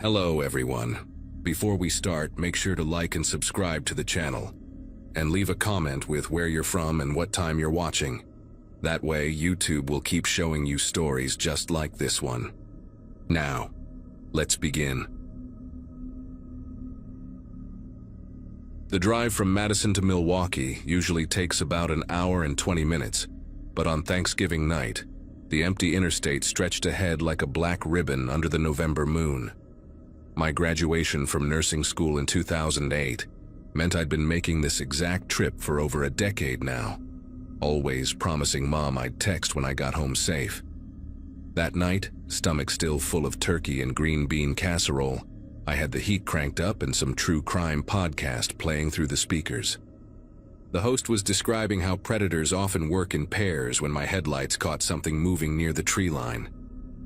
Hello everyone. Before we start, make sure to like and subscribe to the channel. And leave a comment with where you're from and what time you're watching. That way, YouTube will keep showing you stories just like this one. Now, let's begin. The drive from Madison to Milwaukee usually takes about an hour and 20 minutes, but on Thanksgiving night, the empty interstate stretched ahead like a black ribbon under the November moon. My graduation from nursing school in 2008 meant I'd been making this exact trip for over a decade now, always promising Mom I'd text when I got home safe. That night, stomach still full of turkey and green bean casserole, I had the heat cranked up and some true crime podcast playing through the speakers. The host was describing how predators often work in pairs when my headlights caught something moving near the tree line.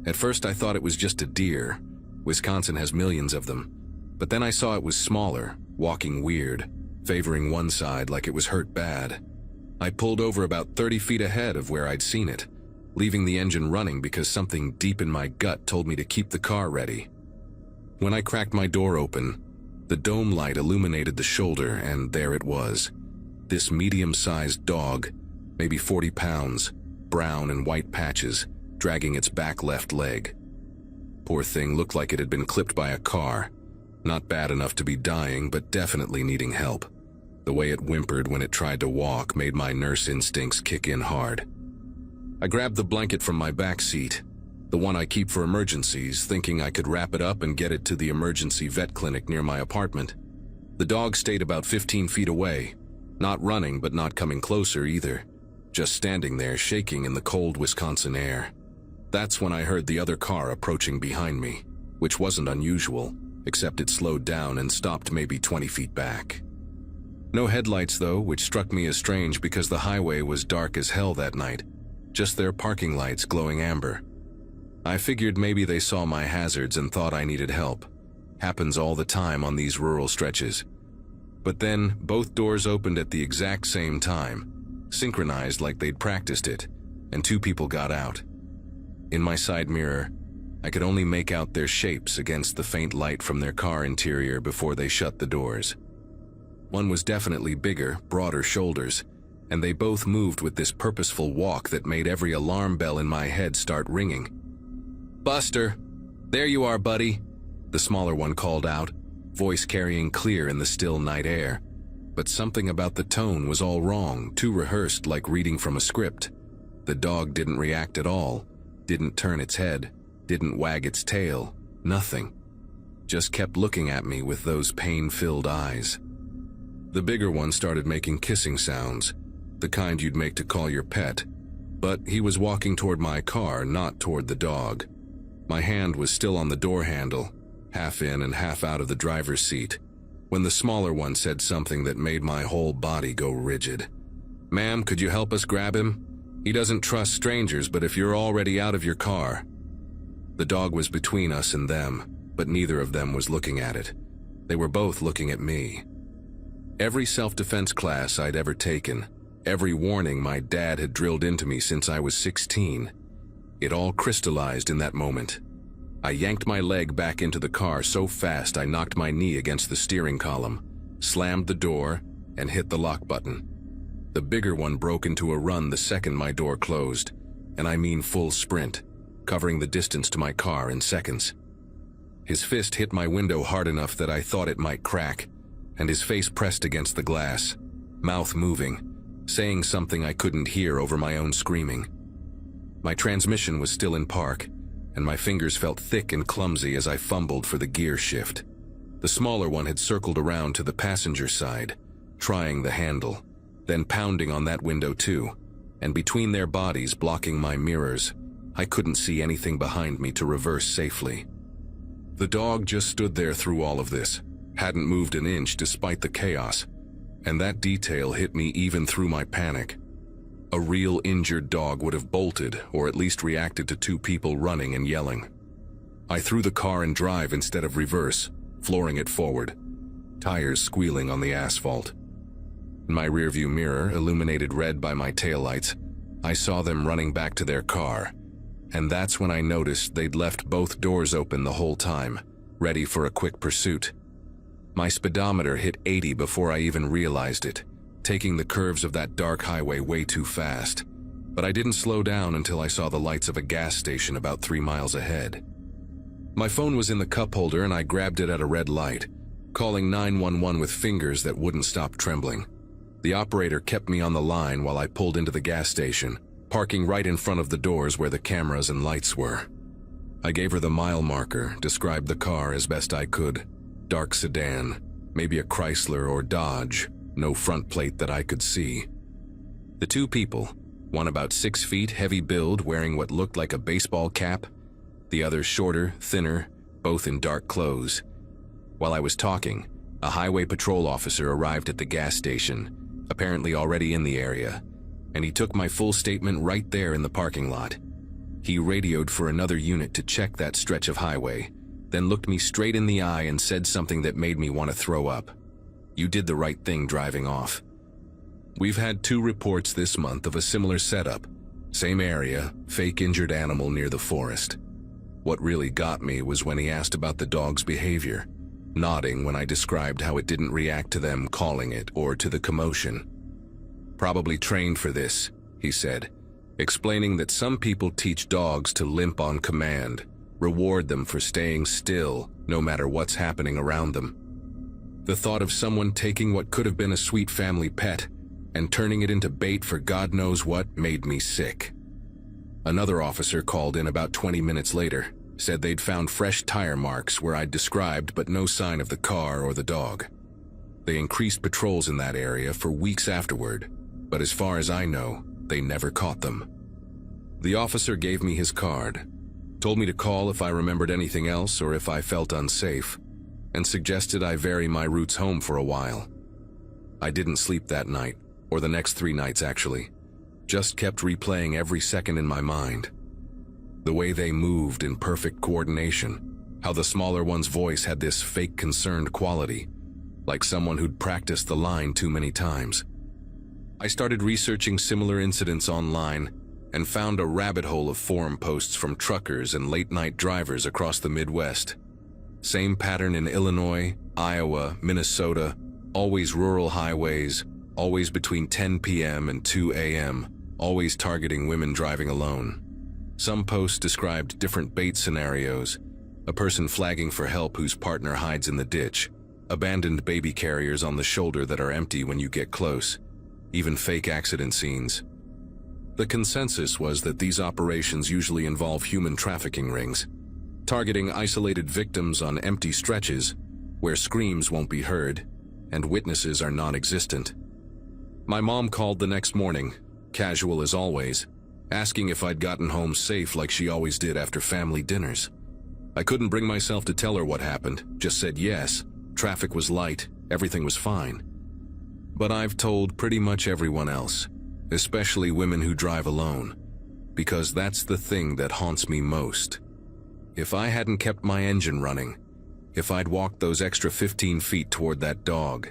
At first I thought it was just a deer. Wisconsin has millions of them. But then I saw it was smaller, walking weird, favoring one side like it was hurt bad. I pulled over about 30 feet ahead of where I'd seen it, leaving the engine running because something deep in my gut told me to keep the car ready. When I cracked my door open, the dome light illuminated the shoulder, and there it was. This medium-sized dog, maybe 40 pounds, brown and white patches, dragging its back left leg. Poor thing looked like it had been clipped by a car. Not bad enough to be dying, but definitely needing help. The way it whimpered when it tried to walk made my nurse instincts kick in hard. I grabbed the blanket from my back seat, the one I keep for emergencies, thinking I could wrap it up and get it to the emergency vet clinic near my apartment. The dog stayed about 15 feet away, not running but not coming closer either, just standing there shaking in the cold Wisconsin air. That's when I heard the other car approaching behind me, which wasn't unusual, except it slowed down and stopped maybe 20 feet back. No headlights though, which struck me as strange because the highway was dark as hell that night, just their parking lights glowing amber. I figured maybe they saw my hazards and thought I needed help. Happens all the time on these rural stretches. But then, both doors opened at the exact same time, synchronized like they'd practiced it, and two people got out. In my side mirror, I could only make out their shapes against the faint light from their car interior before they shut the doors. One was definitely bigger, broader shoulders, and they both moved with this purposeful walk that made every alarm bell in my head start ringing. "Buster, there you are, buddy," the smaller one called out, voice carrying clear in the still night air. But something about the tone was all wrong, too rehearsed like reading from a script. The dog didn't react at all, didn't turn its head, didn't wag its tail, nothing. Just kept looking at me with those pain-filled eyes. The bigger one started making kissing sounds, the kind you'd make to call your pet, but he was walking toward my car, not toward the dog. My hand was still on the door handle, half in and half out of the driver's seat, when the smaller one said something that made my whole body go rigid. "Ma'am, could you help us grab him? He doesn't trust strangers, but if you're already out of your car." The dog was between us and them, but neither of them was looking at it. They were both looking at me. Every self-defense class I'd ever taken, every warning my dad had drilled into me since I was 16, it all crystallized in that moment. I yanked my leg back into the car so fast I knocked my knee against the steering column, slammed the door, and hit the lock button. The bigger one broke into a run the second my door closed, and I mean full sprint, covering the distance to my car in seconds. His fist hit my window hard enough that I thought it might crack, and his face pressed against the glass, mouth moving, saying something I couldn't hear over my own screaming. My transmission was still in park, and my fingers felt thick and clumsy as I fumbled for the gear shift. The smaller one had circled around to the passenger side, trying the handle, then pounding on that window too, and between their bodies blocking my mirrors, I couldn't see anything behind me to reverse safely. The dog just stood there through all of this, hadn't moved an inch despite the chaos, and that detail hit me even through my panic. A real injured dog would have bolted or at least reacted to two people running and yelling. I threw the car in drive instead of reverse, flooring it forward, tires squealing on the asphalt. In my rearview mirror, illuminated red by my taillights, I saw them running back to their car, and that's when I noticed they'd left both doors open the whole time, ready for a quick pursuit. My speedometer hit 80 before I even realized it, taking the curves of that dark highway way too fast. But I didn't slow down until I saw the lights of a gas station about 3 miles ahead. My phone was in the cup holder and I grabbed it at a red light, calling 911 with fingers that wouldn't stop trembling. The operator kept me on the line while I pulled into the gas station, parking right in front of the doors where the cameras and lights were. I gave her the mile marker, described the car as best I could. Dark sedan, maybe a Chrysler or Dodge, no front plate that I could see. The two people, one about 6 feet, heavy build, wearing what looked like a baseball cap, the other shorter, thinner, both in dark clothes. While I was talking, a highway patrol officer arrived at the gas station, apparently already in the area, and he took my full statement right there in the parking lot. He radioed for another unit to check that stretch of highway, then looked me straight in the eye and said something that made me want to throw up. "You did the right thing driving off." We've had 2 reports this month of a similar setup. Same area, fake injured animal near the forest. What really got me was when he asked about the dog's behavior, nodding when I described how it didn't react to them calling it or to the commotion. "Probably trained for this," he said, explaining that some people teach dogs to limp on command, reward them for staying still no matter what's happening around them. The thought of someone taking what could have been a sweet family pet and turning it into bait for God knows what made me sick. Another officer called in about 20 minutes later, said they'd found fresh tire marks where I'd described but no sign of the car or the dog. They increased patrols in that area for weeks afterward, but as far as I know, they never caught them. The officer gave me his card, told me to call if I remembered anything else or if I felt unsafe, and suggested I vary my routes home for a while. I didn't sleep that night, or the next 3 nights actually, just kept replaying every second in my mind. The way they moved in perfect coordination, how the smaller one's voice had this fake concerned quality, like someone who'd practiced the line too many times. I started researching similar incidents online and found a rabbit hole of forum posts from truckers and late-night drivers across the Midwest. Same pattern in Illinois, Iowa, Minnesota, always rural highways, always between 10 p.m. and 2 a.m., always targeting women driving alone. Some posts described different bait scenarios, a person flagging for help whose partner hides in the ditch, abandoned baby carriers on the shoulder that are empty when you get close, even fake accident scenes. The consensus was that these operations usually involve human trafficking rings, targeting isolated victims on empty stretches where screams won't be heard and witnesses are non-existent. My mom called the next morning, casual as always, asking if I'd gotten home safe like she always did after family dinners. I couldn't bring myself to tell her what happened, just said yes, traffic was light, everything was fine. But I've told pretty much everyone else, especially women who drive alone, because that's the thing that haunts me most. If I hadn't kept my engine running, if I'd walked those extra 15 feet toward that dog,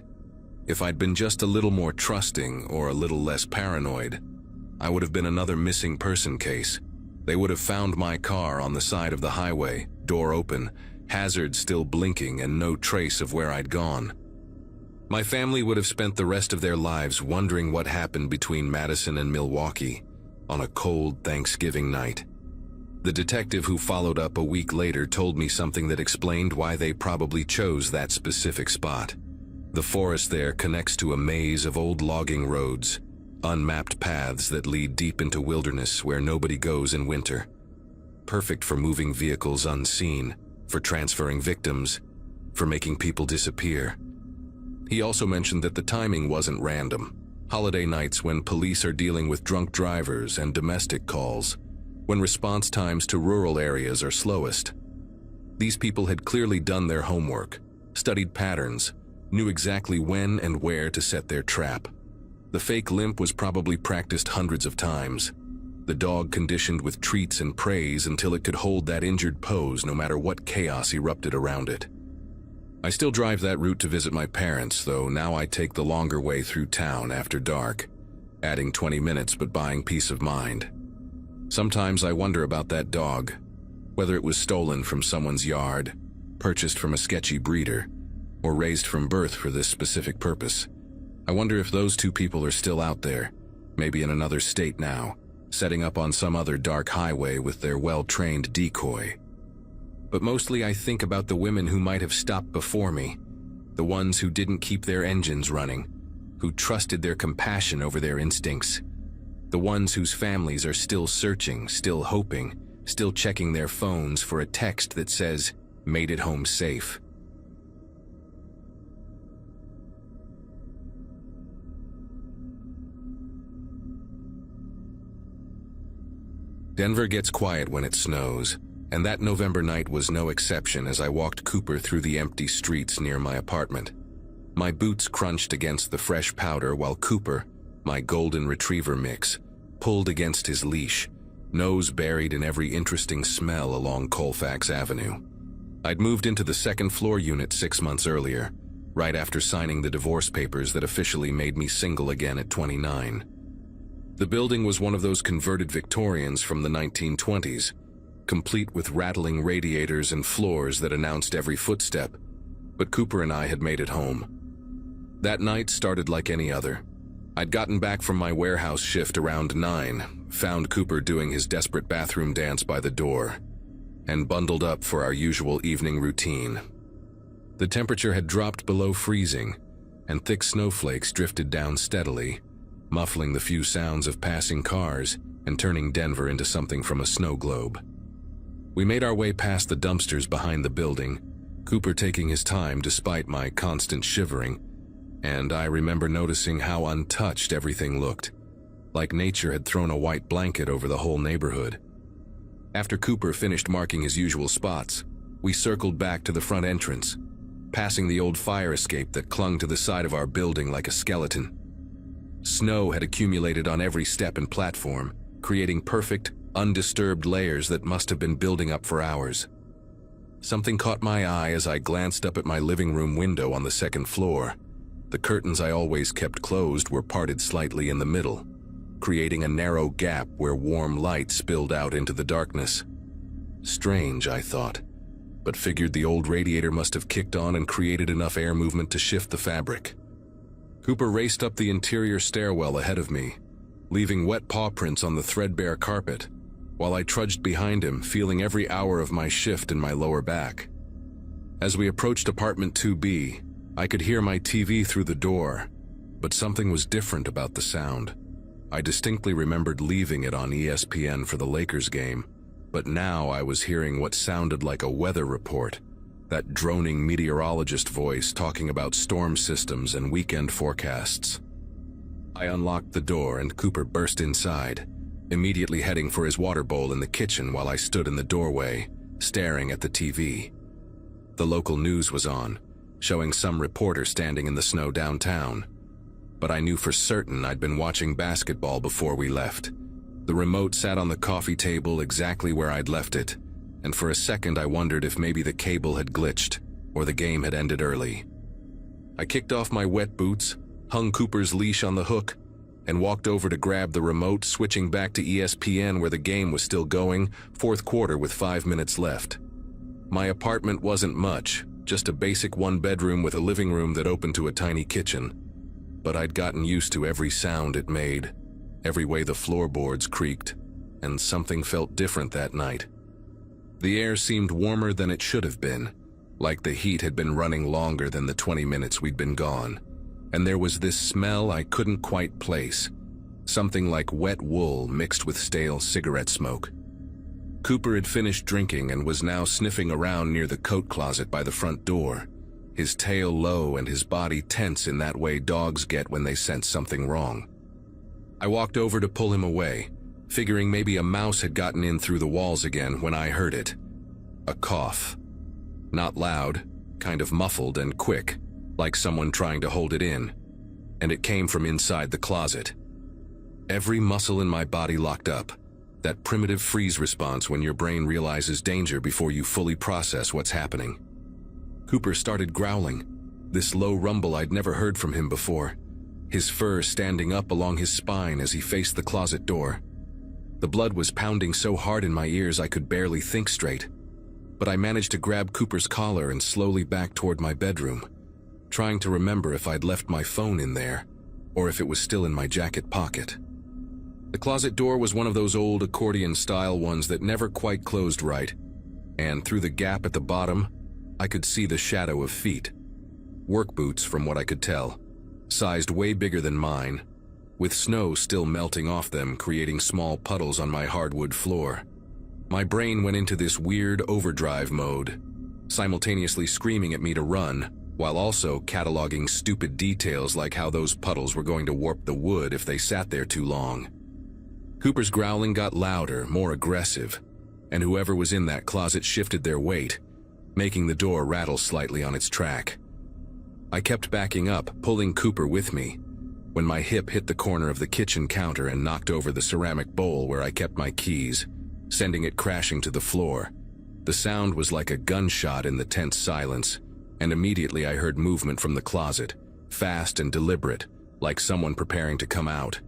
if I'd been just a little more trusting or a little less paranoid, I would have been another missing person case. They would have found my car on the side of the highway, door open, hazard still blinking, and no trace of where I'd gone. My family would have spent the rest of their lives wondering what happened between Madison and Milwaukee on a cold Thanksgiving night. The detective who followed up a week later told me something that explained why they probably chose that specific spot. The forest there connects to a maze of old logging roads, unmapped paths that lead deep into wilderness where nobody goes in winter. Perfect for moving vehicles unseen, for transferring victims, for making people disappear. He also mentioned that the timing wasn't random. Holiday nights when police are dealing with drunk drivers and domestic calls, when response times to rural areas are slowest. These people had clearly done their homework, studied patterns, knew exactly when and where to set their trap. The fake limp was probably practiced hundreds of times. The dog conditioned with treats and praise until it could hold that injured pose no matter what chaos erupted around it. I still drive that route to visit my parents, though now I take the longer way through town after dark, adding 20 minutes but buying peace of mind. Sometimes I wonder about that dog, whether it was stolen from someone's yard, purchased from a sketchy breeder, or raised from birth for this specific purpose. I wonder if those two people are still out there, maybe in another state now, setting up on some other dark highway with their well-trained decoy. But mostly I think about the women who might have stopped before me, the ones who didn't keep their engines running, who trusted their compassion over their instincts, the ones whose families are still searching, still hoping, still checking their phones for a text that says, "Made it home safe." Denver gets quiet when it snows, and that November night was no exception as I walked Cooper through the empty streets near my apartment. My boots crunched against the fresh powder while Cooper, my golden retriever mix, pulled against his leash, nose buried in every interesting smell along Colfax Avenue. I'd moved into the second-floor unit 6 months earlier, right after signing the divorce papers that officially made me single again at 29. The building was one of those converted Victorians from the 1920s, complete with rattling radiators and floors that announced every footstep, but Cooper and I had made it home. That night started like any other. I'd gotten back from my warehouse shift around 9, found Cooper doing his desperate bathroom dance by the door, and bundled up for our usual evening routine. The temperature had dropped below freezing, and thick snowflakes drifted down steadily, muffling the few sounds of passing cars and turning Denver into something from a snow globe. We made our way past the dumpsters behind the building, Cooper taking his time despite my constant shivering, and I remember noticing how untouched everything looked, like nature had thrown a white blanket over the whole neighborhood. After Cooper finished marking his usual spots, we circled back to the front entrance, passing the old fire escape that clung to the side of our building like a skeleton. Snow had accumulated on every step and platform, creating perfect, undisturbed layers that must have been building up for hours. Something caught my eye as I glanced up at my living room window on the second floor. The curtains I always kept closed were parted slightly in the middle, creating a narrow gap where warm light spilled out into the darkness. Strange, I thought, but figured the old radiator must have kicked on and created enough air movement to shift the fabric. Cooper raced up the interior stairwell ahead of me, leaving wet paw prints on the threadbare carpet, while I trudged behind him, feeling every hour of my shift in my lower back. As we approached apartment 2B, I could hear my TV through the door, but something was different about the sound. I distinctly remembered leaving it on ESPN for the Lakers game, but now I was hearing what sounded like a weather report, that droning meteorologist voice talking about storm systems and weekend forecasts. I unlocked the door and Cooper burst inside, immediately heading for his water bowl in the kitchen while I stood in the doorway, staring at the TV. The local news was on, showing some reporter standing in the snow downtown. But I knew for certain I'd been watching basketball before we left. The remote sat on the coffee table exactly where I'd left it, and for a second I wondered if maybe the cable had glitched, or the game had ended early. I kicked off my wet boots, hung Cooper's leash on the hook, and walked over to grab the remote, switching back to ESPN where the game was still going, fourth quarter with 5 minutes left. My apartment wasn't much, just a basic one-bedroom with a living room that opened to a tiny kitchen. But I'd gotten used to every sound it made, every way the floorboards creaked, and something felt different that night. The air seemed warmer than it should have been, like the heat had been running longer than the 20 minutes we'd been gone. And there was this smell I couldn't quite place, something like wet wool mixed with stale cigarette smoke. Cooper had finished drinking and was now sniffing around near the coat closet by the front door, his tail low and his body tense in that way dogs get when they sense something wrong. I walked over to pull him away, figuring maybe a mouse had gotten in through the walls again when I heard it. A cough. Not loud, kind of muffled and quick, like someone trying to hold it in, and it came from inside the closet. Every muscle in my body locked up, that primitive freeze response when your brain realizes danger before you fully process what's happening. Cooper started growling, this low rumble I'd never heard from him before, his fur standing up along his spine as he faced the closet door. The blood was pounding so hard in my ears I could barely think straight. but I managed to grab Cooper's collar and slowly back toward my bedroom, trying to remember if I'd left my phone in there or if it was still in my jacket pocket. The closet door was one of those old accordion-style ones that never quite closed right, and through the gap at the bottom, I could see the shadow of feet. Work boots, from what I could tell, sized way bigger than mine, with snow still melting off them, creating small puddles on my hardwood floor. My brain went into this weird overdrive mode, simultaneously screaming at me to run, while also cataloging stupid details like how those puddles were going to warp the wood if they sat there too long. Cooper's growling got louder, more aggressive, and whoever was in that closet shifted their weight, making the door rattle slightly on its track. I kept backing up, pulling Cooper with me, when my hip hit the corner of the kitchen counter and knocked over the ceramic bowl where I kept my keys, sending it crashing to the floor. The sound was like a gunshot in the tense silence, and immediately I heard movement from the closet, fast and deliberate, like someone preparing to come out.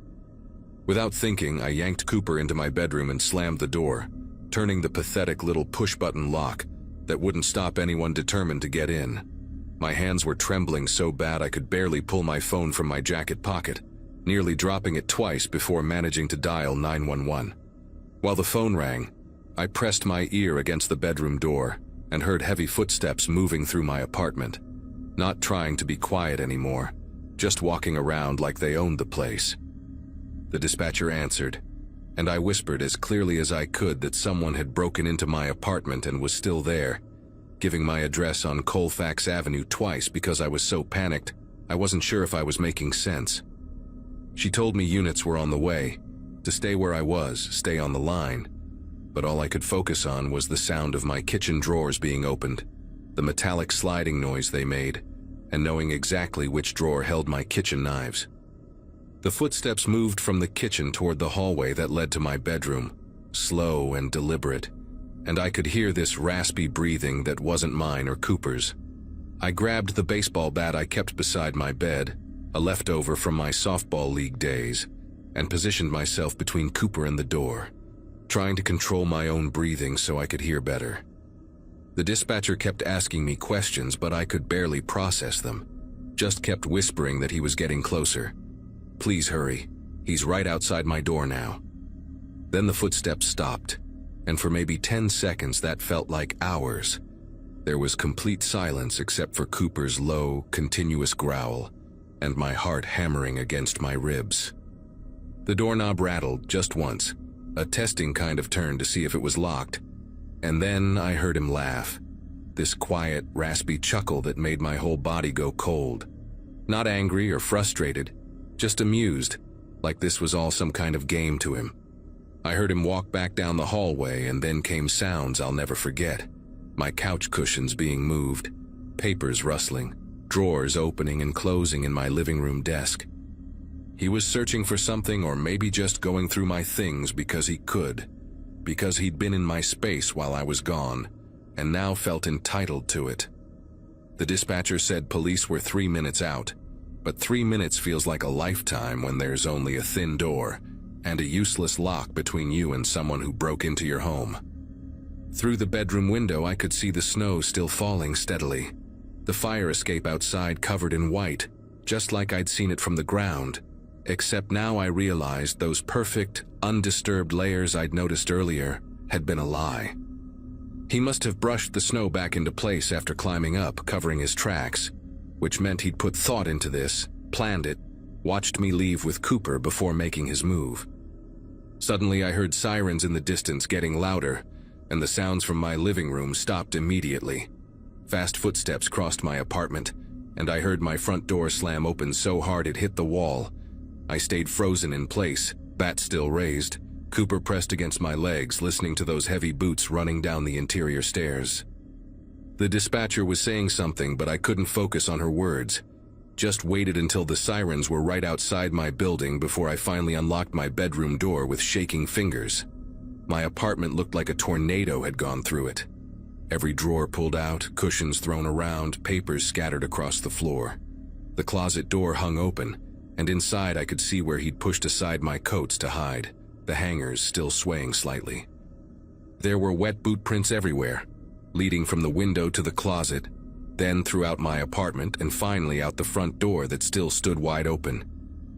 Without thinking, I yanked Cooper into my bedroom and slammed the door, turning the pathetic little push-button lock that wouldn't stop anyone determined to get in. My hands were trembling so bad I could barely pull my phone from my jacket pocket, nearly dropping it twice before managing to dial 911. While the phone rang, I pressed my ear against the bedroom door and heard heavy footsteps moving through my apartment, not trying to be quiet anymore, just walking around like they owned the place. The dispatcher answered, and I whispered as clearly as I could that someone had broken into my apartment and was still there, giving my address on Colfax Avenue twice because I was so panicked I wasn't sure if I was making sense. She told me units were on the way, to stay where I was, stay on the line, but all I could focus on was the sound of my kitchen drawers being opened, the metallic sliding noise they made, and knowing exactly which drawer held my kitchen knives. The footsteps moved from the kitchen toward the hallway that led to my bedroom, slow and deliberate, and I could hear this raspy breathing that wasn't mine or Cooper's. I grabbed the baseball bat I kept beside my bed, a leftover from my softball league days, and positioned myself between Cooper and the door, trying to control my own breathing so I could hear better. The dispatcher kept asking me questions, but I could barely process them, just kept whispering that he was getting closer. "Please hurry. He's right outside my door now." Then the footsteps stopped, and for maybe 10 seconds that felt like hours. There was complete silence except for Cooper's low, continuous growl, and my heart hammering against my ribs. The doorknob rattled just once, a testing kind of turn to see if it was locked, and then I heard him laugh, this quiet, raspy chuckle that made my whole body go cold. Not angry or frustrated, just amused, like this was all some kind of game to him. I heard him walk back down the hallway, and then came sounds I'll never forget. My couch cushions being moved, papers rustling, drawers opening and closing in my living room desk. He was searching for something, or maybe just going through my things because he could, because he'd been in my space while I was gone, and now felt entitled to it. The dispatcher said police were 3 minutes out, but 3 minutes feels like a lifetime when there's only a thin door and a useless lock between you and someone who broke into your home. Through the bedroom window, I could see the snow still falling steadily, the fire escape outside covered in white, just like I'd seen it from the ground, except now I realized those perfect, undisturbed layers I'd noticed earlier had been a lie. He must have brushed the snow back into place after climbing up, covering his tracks, which meant he'd put thought into this, planned it, watched me leave with Cooper before making his move. Suddenly I heard sirens in the distance getting louder, and the sounds from my living room stopped immediately. Fast footsteps crossed my apartment, and I heard my front door slam open so hard it hit the wall. I stayed frozen in place, bat still raised, Cooper pressed against my legs, listening to those heavy boots running down the interior stairs. The dispatcher was saying something, but I couldn't focus on her words. Just waited until the sirens were right outside my building before I finally unlocked my bedroom door with shaking fingers. My apartment looked like a tornado had gone through it. Every drawer pulled out, cushions thrown around, papers scattered across the floor. The closet door hung open, and inside I could see where he'd pushed aside my coats to hide, the hangers still swaying slightly. There were wet boot prints everywhere, leading from the window to the closet, then throughout my apartment and finally out the front door that still stood wide open.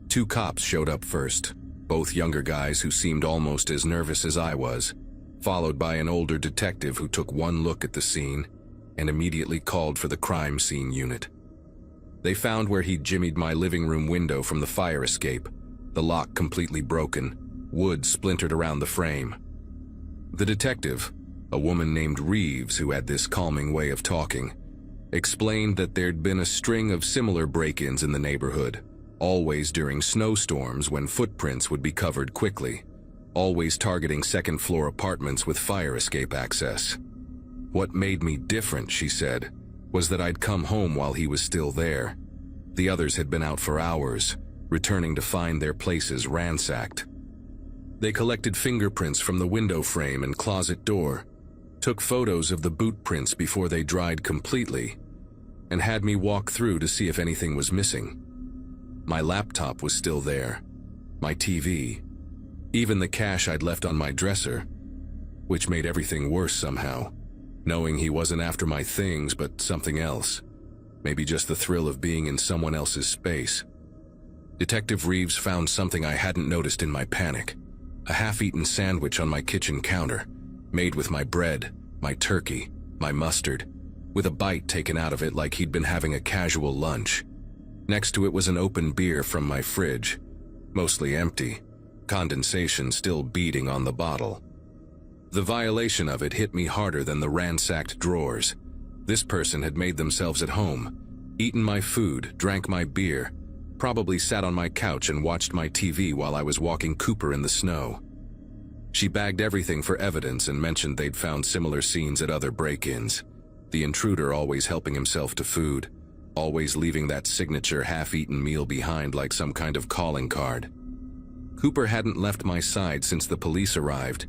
2 cops showed up first, both younger guys who seemed almost as nervous as I was, followed by an older detective who took one look at the scene and immediately called for the crime scene unit. They found where he'd jimmied my living room window from the fire escape, the lock completely broken, wood splintered around the frame. The detective, a woman named Reeves who had this calming way of talking, explained that there'd been a string of similar break-ins in the neighborhood, always during snowstorms when footprints would be covered quickly, always targeting second-floor apartments with fire escape access. What made me different, she said, was that I'd come home while he was still there. The others had been out for hours, returning to find their places ransacked. They collected fingerprints from the window frame and closet door, took photos of the boot prints before they dried completely, and had me walk through to see if anything was missing. My laptop was still there, my TV, even the cash I'd left on my dresser, which made everything worse somehow, knowing he wasn't after my things but something else, maybe just the thrill of being in someone else's space. Detective Reeves found something I hadn't noticed in my panic, a half-eaten sandwich on my kitchen counter, made with my bread, my turkey, my mustard, with a bite taken out of it like he'd been having a casual lunch. Next to it was an open beer from my fridge, mostly empty, condensation still beading on the bottle. The violation of it hit me harder than the ransacked drawers. This person had made themselves at home, eaten my food, drank my beer, probably sat on my couch and watched my TV while I was walking Cooper in the snow. She bagged everything for evidence and mentioned they'd found similar scenes at other break-ins. The intruder always helping himself to food, always leaving that signature half-eaten meal behind like some kind of calling card. Cooper hadn't left my side since the police arrived,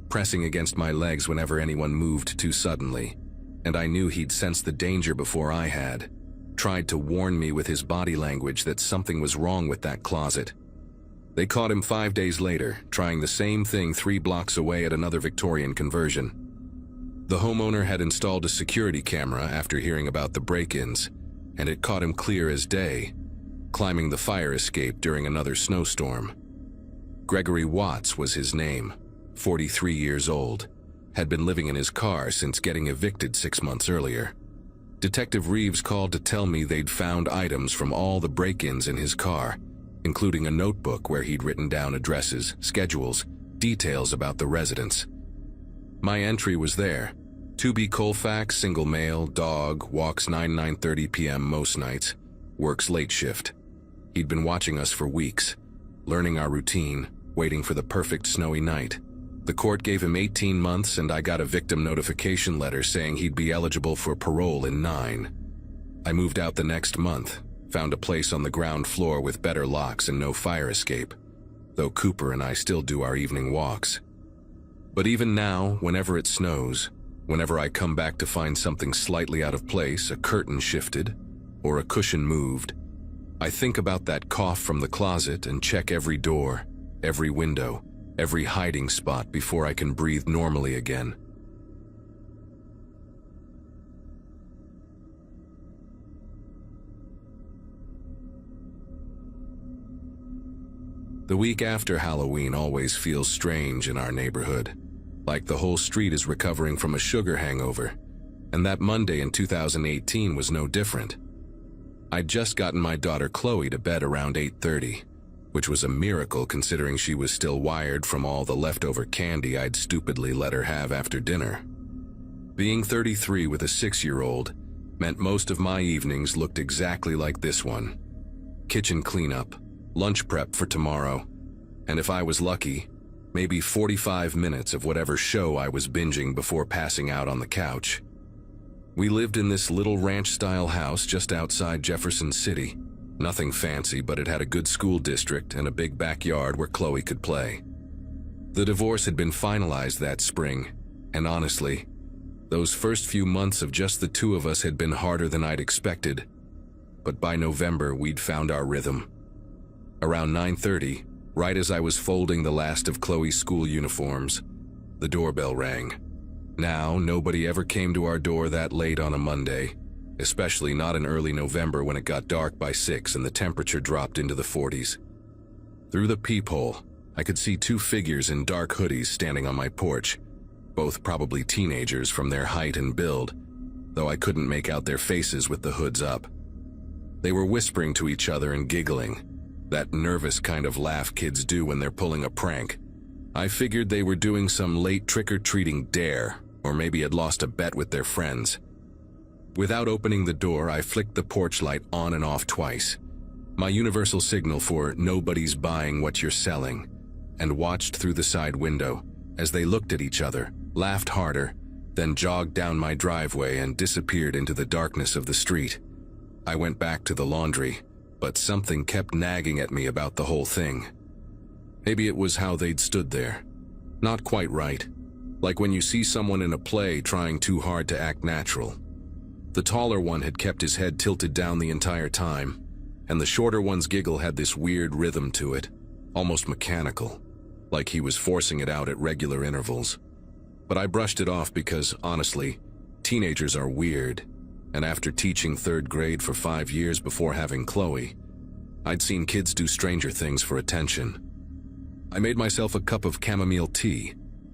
pressing against my legs whenever anyone moved too suddenly, and I knew he'd sensed the danger before I had, tried to warn me with his body language that something was wrong with that closet. They caught him 5 days later, trying the same thing 3 blocks away at another Victorian conversion. The homeowner had installed a security camera after hearing about the break-ins, and it caught him clear as day, climbing the fire escape during another snowstorm. Gregory Watts was his name, 43 years old, had been living in his car since getting evicted 6 months earlier. Detective Reeves called to tell me they'd found items from all the break-ins in his car, including a notebook where he'd written down addresses, schedules, details about the residents. My entry was there. 2B Colfax, single male, dog, walks 9:30 p.m. most nights, works late shift. He'd been watching us for weeks, learning our routine, waiting for the perfect snowy night. The court gave him 18 months and I got a victim notification letter saying he'd be eligible for parole in 9. I moved out the next month, found a place on the ground floor with better locks and no fire escape, though Cooper and I still do our evening walks. But even now, whenever it snows, whenever I come back to find something slightly out of place, a curtain shifted, or a cushion moved, I think about that cough from the closet and check every door, every window, every hiding spot before I can breathe normally again. The week after Halloween always feels strange in our neighborhood, like the whole street is recovering from a sugar hangover, and that Monday in 2018 was no different. I'd just gotten my daughter Chloe to bed around 8:30, which was a miracle considering she was still wired from all the leftover candy I'd stupidly let her have after dinner. Being 33 with a 6-year-old meant most of my evenings looked exactly like this one. Kitchen cleanup, lunch prep for tomorrow, and if I was lucky, maybe 45 minutes of whatever show I was binging before passing out on the couch. We lived in this little ranch-style house just outside Jefferson City. Nothing fancy, but it had a good school district and a big backyard where Chloe could play. The divorce had been finalized that spring, and honestly, those first few months of just the two of us had been harder than I'd expected. But by November, we'd found our rhythm. Around 9:30, right as I was folding the last of Chloe's school uniforms, the doorbell rang. Now, nobody ever came to our door that late on a Monday, especially not in early November when it got dark by 6 and the temperature dropped into the 40s. Through the peephole, I could see two figures in dark hoodies standing on my porch, both probably teenagers from their height and build, though I couldn't make out their faces with the hoods up. They were whispering to each other and giggling, that nervous kind of laugh kids do when they're pulling a prank. I figured they were doing some late trick-or-treating dare, or maybe had lost a bet with their friends. Without opening the door, I flicked the porch light on and off twice, my universal signal for nobody's buying what you're selling, and watched through the side window as they looked at each other, laughed harder, then jogged down my driveway and disappeared into the darkness of the street. I went back to the laundry, but something kept nagging at me about the whole thing. Maybe it was how they'd stood there. Not quite right. Like when you see someone in a play trying too hard to act natural. The taller one had kept his head tilted down the entire time, and the shorter one's giggle had this weird rhythm to it, almost mechanical, like he was forcing it out at regular intervals. But I brushed it off because, honestly, teenagers are weird, and after teaching 3rd grade for 5 years before having Chloe, I'd seen kids do stranger things for attention. I made myself a cup of chamomile tea,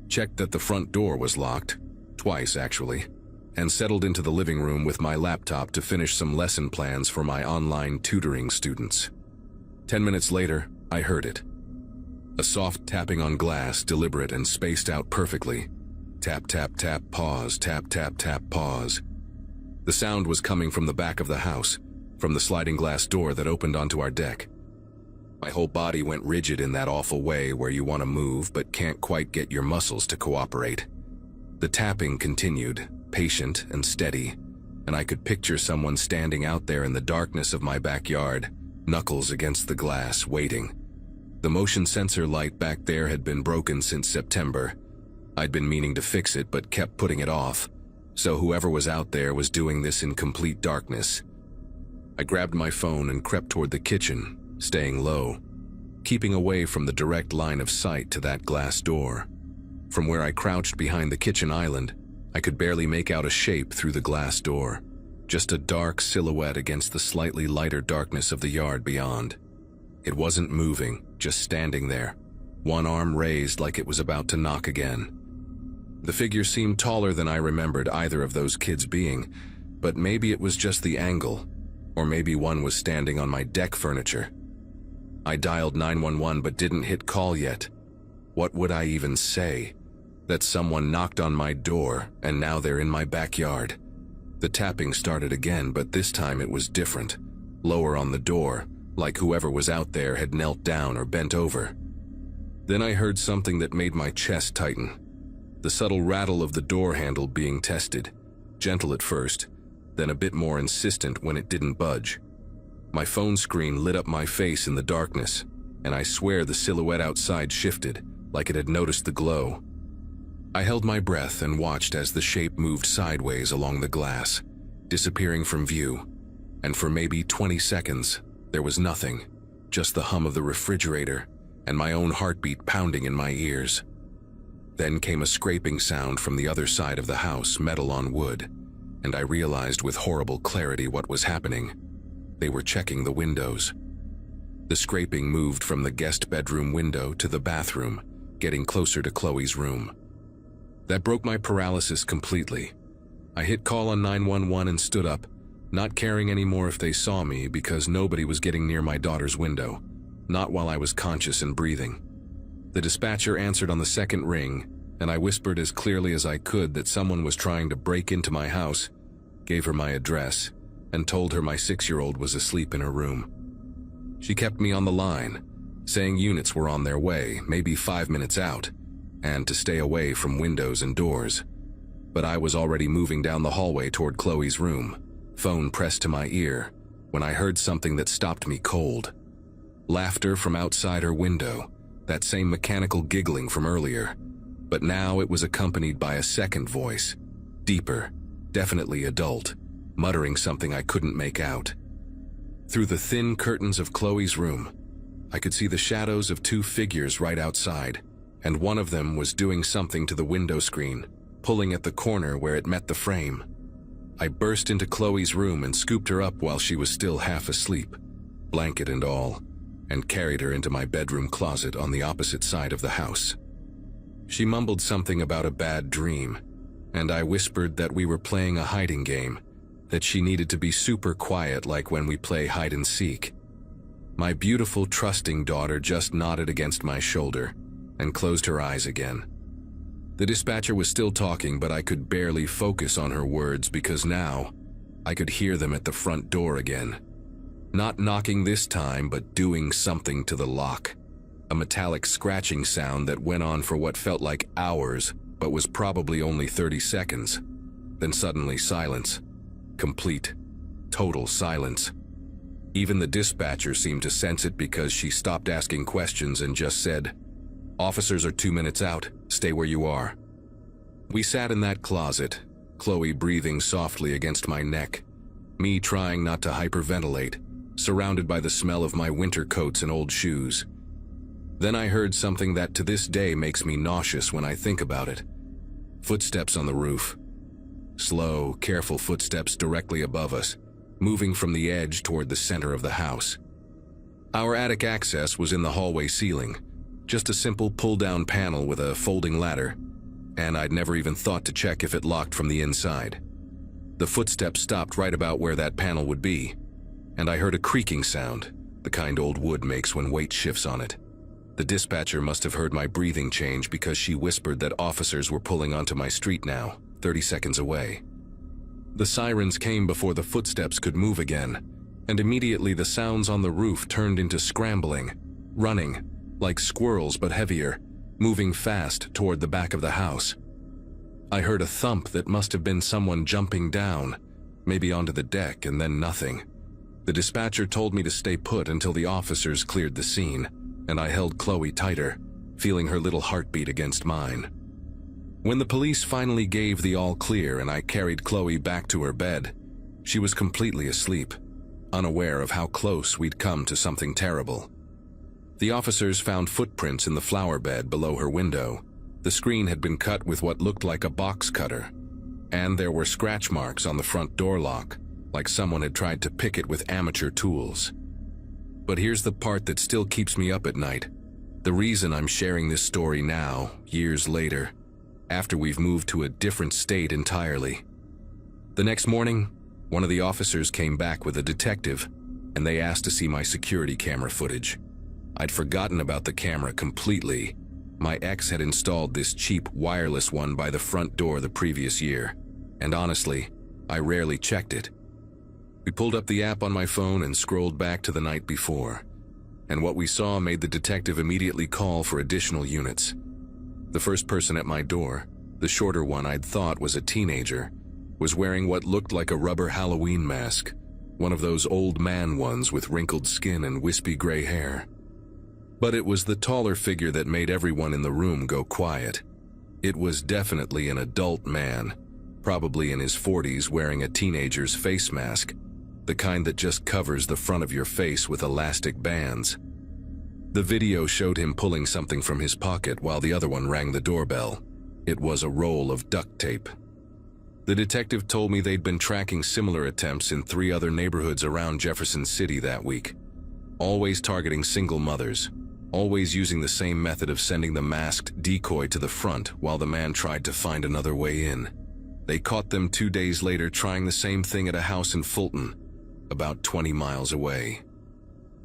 checked that the front door was locked, twice actually, and settled into the living room with my laptop to finish some lesson plans for my online tutoring students. 10 minutes later, I heard it. A soft tapping on glass, deliberate and spaced out perfectly. Tap, tap, tap, pause, tap, tap, tap, pause. The sound was coming from the back of the house, from the sliding glass door that opened onto our deck. My whole body went rigid in that awful way where you want to move but can't quite get your muscles to cooperate. The tapping continued, patient and steady, and I could picture someone standing out there in the darkness of my backyard, knuckles against the glass, waiting. The motion sensor light back there had been broken since September. I'd been meaning to fix it but kept putting it off, so whoever was out there was doing this in complete darkness. I grabbed my phone and crept toward the kitchen, staying low, keeping away from the direct line of sight to that glass door. From where I crouched behind the kitchen island, I could barely make out a shape through the glass door, just a dark silhouette against the slightly lighter darkness of the yard beyond. It wasn't moving, just standing there, one arm raised like it was about to knock again. The figure seemed taller than I remembered either of those kids being, but maybe it was just the angle, or maybe one was standing on my deck furniture. I dialed 911 but didn't hit call yet. What would I even say? That someone knocked on my door and now they're in my backyard. The tapping started again, but this time it was different, lower on the door, like whoever was out there had knelt down or bent over. Then I heard something that made my chest tighten. The subtle rattle of the door handle being tested, gentle at first, then a bit more insistent when it didn't budge. My phone screen lit up my face in the darkness, and I swear the silhouette outside shifted, like it had noticed the glow. I held my breath and watched as the shape moved sideways along the glass, disappearing from view, and for maybe 20 seconds, there was nothing, just the hum of the refrigerator and my own heartbeat pounding in my ears. Then came a scraping sound from the other side of the house, metal on wood, and I realized with horrible clarity what was happening. They were checking the windows. The scraping moved from the guest bedroom window to the bathroom, getting closer to Chloe's room. That broke my paralysis completely. I hit call on 911 and stood up, not caring anymore if they saw me because nobody was getting near my daughter's window, not while I was conscious and breathing. The dispatcher answered on the second ring, and I whispered as clearly as I could that someone was trying to break into my house, gave her my address, and told her my 6-year-old was asleep in her room. She kept me on the line, saying units were on their way, maybe 5 minutes out, and to stay away from windows and doors. But I was already moving down the hallway toward Chloe's room, phone pressed to my ear, when I heard something that stopped me cold. Laughter from outside her window, that same mechanical giggling from earlier, but now it was accompanied by a second voice, deeper, definitely adult, muttering something I couldn't make out. Through the thin curtains of Chloe's room, I could see the shadows of two figures right outside, and one of them was doing something to the window screen, pulling at the corner where it met the frame. I burst into Chloe's room and scooped her up while she was still half asleep, blanket and all, and carried her into my bedroom closet on the opposite side of the house. She mumbled something about a bad dream, and I whispered that we were playing a hiding game, that she needed to be super quiet like when we play hide and seek. My beautiful, trusting daughter just nodded against my shoulder and closed her eyes again. The dispatcher was still talking, but I could barely focus on her words because now I could hear them at the front door again. Not knocking this time, but doing something to the lock. A metallic scratching sound that went on for what felt like hours, but was probably only 30 seconds. Then suddenly silence. Complete, total silence. Even the dispatcher seemed to sense it because she stopped asking questions and just said, "Officers are 2 minutes out. Stay where you are." We sat in that closet, Chloe breathing softly against my neck, me trying not to hyperventilate, surrounded by the smell of my winter coats and old shoes. Then I heard something that to this day makes me nauseous when I think about it. Footsteps on the roof. Slow, careful footsteps directly above us, moving from the edge toward the center of the house. Our attic access was in the hallway ceiling, just a simple pull-down panel with a folding ladder, and I'd never even thought to check if it locked from the inside. The footsteps stopped right about where that panel would be, and I heard a creaking sound, the kind old wood makes when weight shifts on it. The dispatcher must have heard my breathing change because she whispered that officers were pulling onto my street now, 30 seconds away. The sirens came before the footsteps could move again, and immediately the sounds on the roof turned into scrambling, running, like squirrels but heavier, moving fast toward the back of the house. I heard a thump that must have been someone jumping down, maybe onto the deck, and then nothing. The dispatcher told me to stay put until the officers cleared the scene, and I held Chloe tighter, feeling her little heartbeat against mine. When the police finally gave the all clear and I carried Chloe back to her bed, she was completely asleep, unaware of how close we'd come to something terrible. The officers found footprints in the flower bed below her window. The screen had been cut with what looked like a box cutter, and there were scratch marks on the front door lock, like someone had tried to pick it with amateur tools. But here's the part that still keeps me up at night. The reason I'm sharing this story now, years later, after we've moved to a different state entirely. The next morning, one of the officers came back with a detective, and they asked to see my security camera footage. I'd forgotten about the camera completely. My ex had installed this cheap wireless one by the front door the previous year, and honestly, I rarely checked it. We pulled up the app on my phone and scrolled back to the night before, and what we saw made the detective immediately call for additional units. The first person at my door, the shorter one I'd thought was a teenager, was wearing what looked like a rubber Halloween mask, one of those old man ones with wrinkled skin and wispy gray hair. But it was the taller figure that made everyone in the room go quiet. It was definitely an adult man, probably in his 40s, wearing a teenager's face mask, the kind that just covers the front of your face with elastic bands. The video showed him pulling something from his pocket while the other one rang the doorbell. It was a roll of duct tape. The detective told me they'd been tracking similar attempts in 3 other neighborhoods around Jefferson City that week, always targeting single mothers, always using the same method of sending the masked decoy to the front while the man tried to find another way in. They caught them 2 days later trying the same thing at a house in Fulton, about 20 miles away.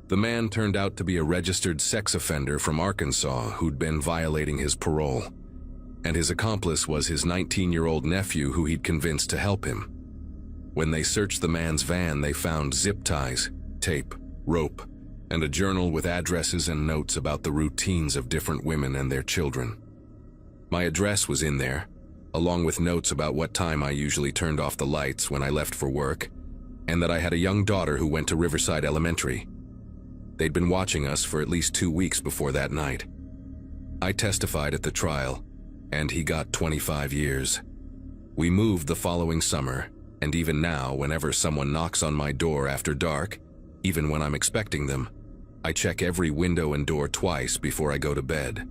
The man turned out to be a registered sex offender from Arkansas who'd been violating his parole, and his accomplice was his 19-year-old nephew who he'd convinced to help him. When they searched the man's van, they found zip ties, tape, rope, and a journal with addresses and notes about the routines of different women and their children. My address was in there, along with notes about what time I usually turned off the lights when I left for work, and that I had a young daughter who went to Riverside Elementary. They'd been watching us for at least 2 weeks before that night. I testified at the trial, and he got 25 years. We moved the following summer, and even now, whenever someone knocks on my door after dark, even when I'm expecting them, I check every window and door twice before I go to bed.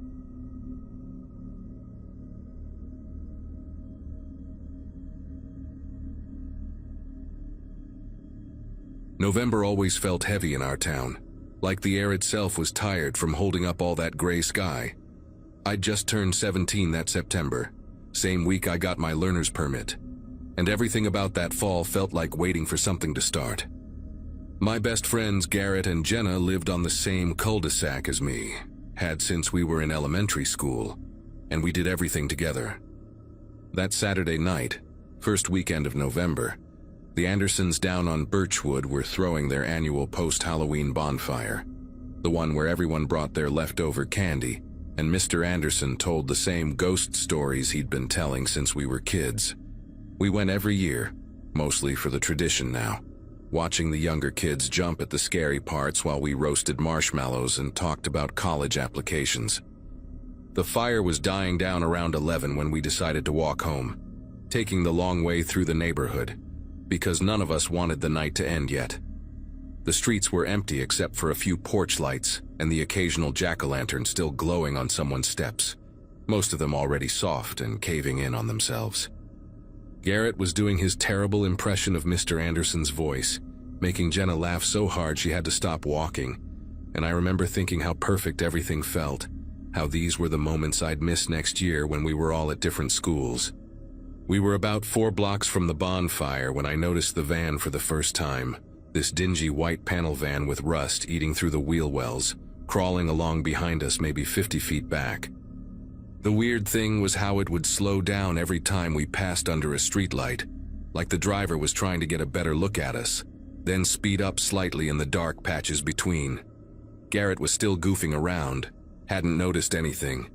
November always felt heavy in our town, like the air itself was tired from holding up all that gray sky. I'd just turned 17 that September, same week I got my learner's permit, and everything about that fall felt like waiting for something to start. My best friends Garrett and Jenna lived on the same cul-de-sac as me, had since we were in elementary school, and we did everything together. That Saturday night, first weekend of November, the Andersons down on Birchwood were throwing their annual post-Halloween bonfire, the one where everyone brought their leftover candy, and Mr. Anderson told the same ghost stories he'd been telling since we were kids. We went every year, mostly for the tradition now, watching the younger kids jump at the scary parts while we roasted marshmallows and talked about college applications. The fire was dying down around 11 when we decided to walk home, taking the long way through the neighborhood, because none of us wanted the night to end yet. The streets were empty except for a few porch lights and the occasional jack-o'-lantern still glowing on someone's steps, most of them already soft and caving in on themselves. Garrett was doing his terrible impression of Mr. Anderson's voice, making Jenna laugh so hard she had to stop walking, and I remember thinking how perfect everything felt, how these were the moments I'd miss next year when we were all at different schools. We were about 4 blocks from the bonfire when I noticed the van for the first time, this dingy white panel van with rust eating through the wheel wells, crawling along behind us maybe 50 feet back. The weird thing was how it would slow down every time we passed under a streetlight, like the driver was trying to get a better look at us, then speed up slightly in the dark patches between. Garrett was still goofing around, hadn't noticed anything,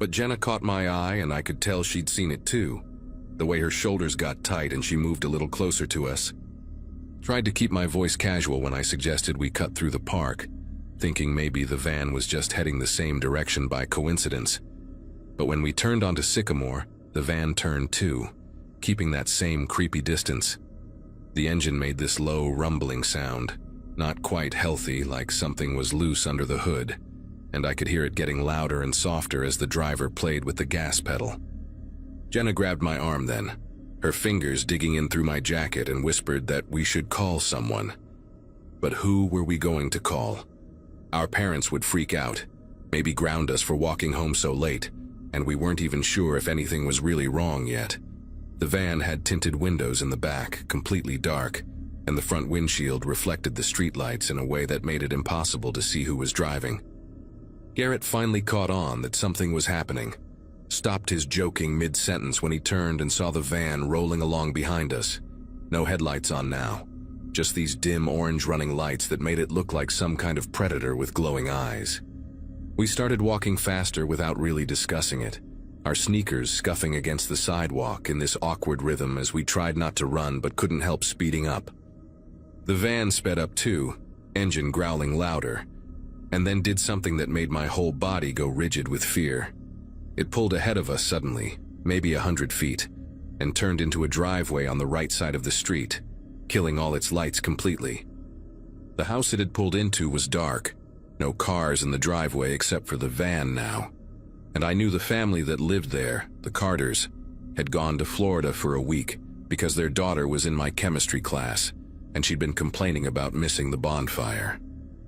but Jenna caught my eye and I could tell she'd seen it too. The way her shoulders got tight and she moved a little closer to us. Tried to keep my voice casual when I suggested we cut through the park, thinking maybe the van was just heading the same direction by coincidence. But when we turned onto Sycamore, the van turned too, keeping that same creepy distance. The engine made this low, rumbling sound, not quite healthy, like something was loose under the hood, and I could hear it getting louder and softer as the driver played with the gas pedal. Jenna grabbed my arm then, her fingers digging in through my jacket, and whispered that we should call someone. But who were we going to call? Our parents would freak out, maybe ground us for walking home so late, and we weren't even sure if anything was really wrong yet. The van had tinted windows in the back, completely dark, and the front windshield reflected the streetlights in a way that made it impossible to see who was driving. Garrett finally caught on that something was happening, stopped his joking mid-sentence when he turned and saw the van rolling along behind us. No headlights on now, just these dim orange running lights that made it look like some kind of predator with glowing eyes. We started walking faster without really discussing it, our sneakers scuffing against the sidewalk in this awkward rhythm as we tried not to run but couldn't help speeding up. The van sped up too, engine growling louder, and then did something that made my whole body go rigid with fear. It pulled ahead of us suddenly, maybe 100 feet, and turned into a driveway on the right side of the street, killing all its lights completely. The house it had pulled into was dark, no cars in the driveway except for the van now, and I knew the family that lived there, the Carters, had gone to Florida for a week because their daughter was in my chemistry class, and she'd been complaining about missing the bonfire.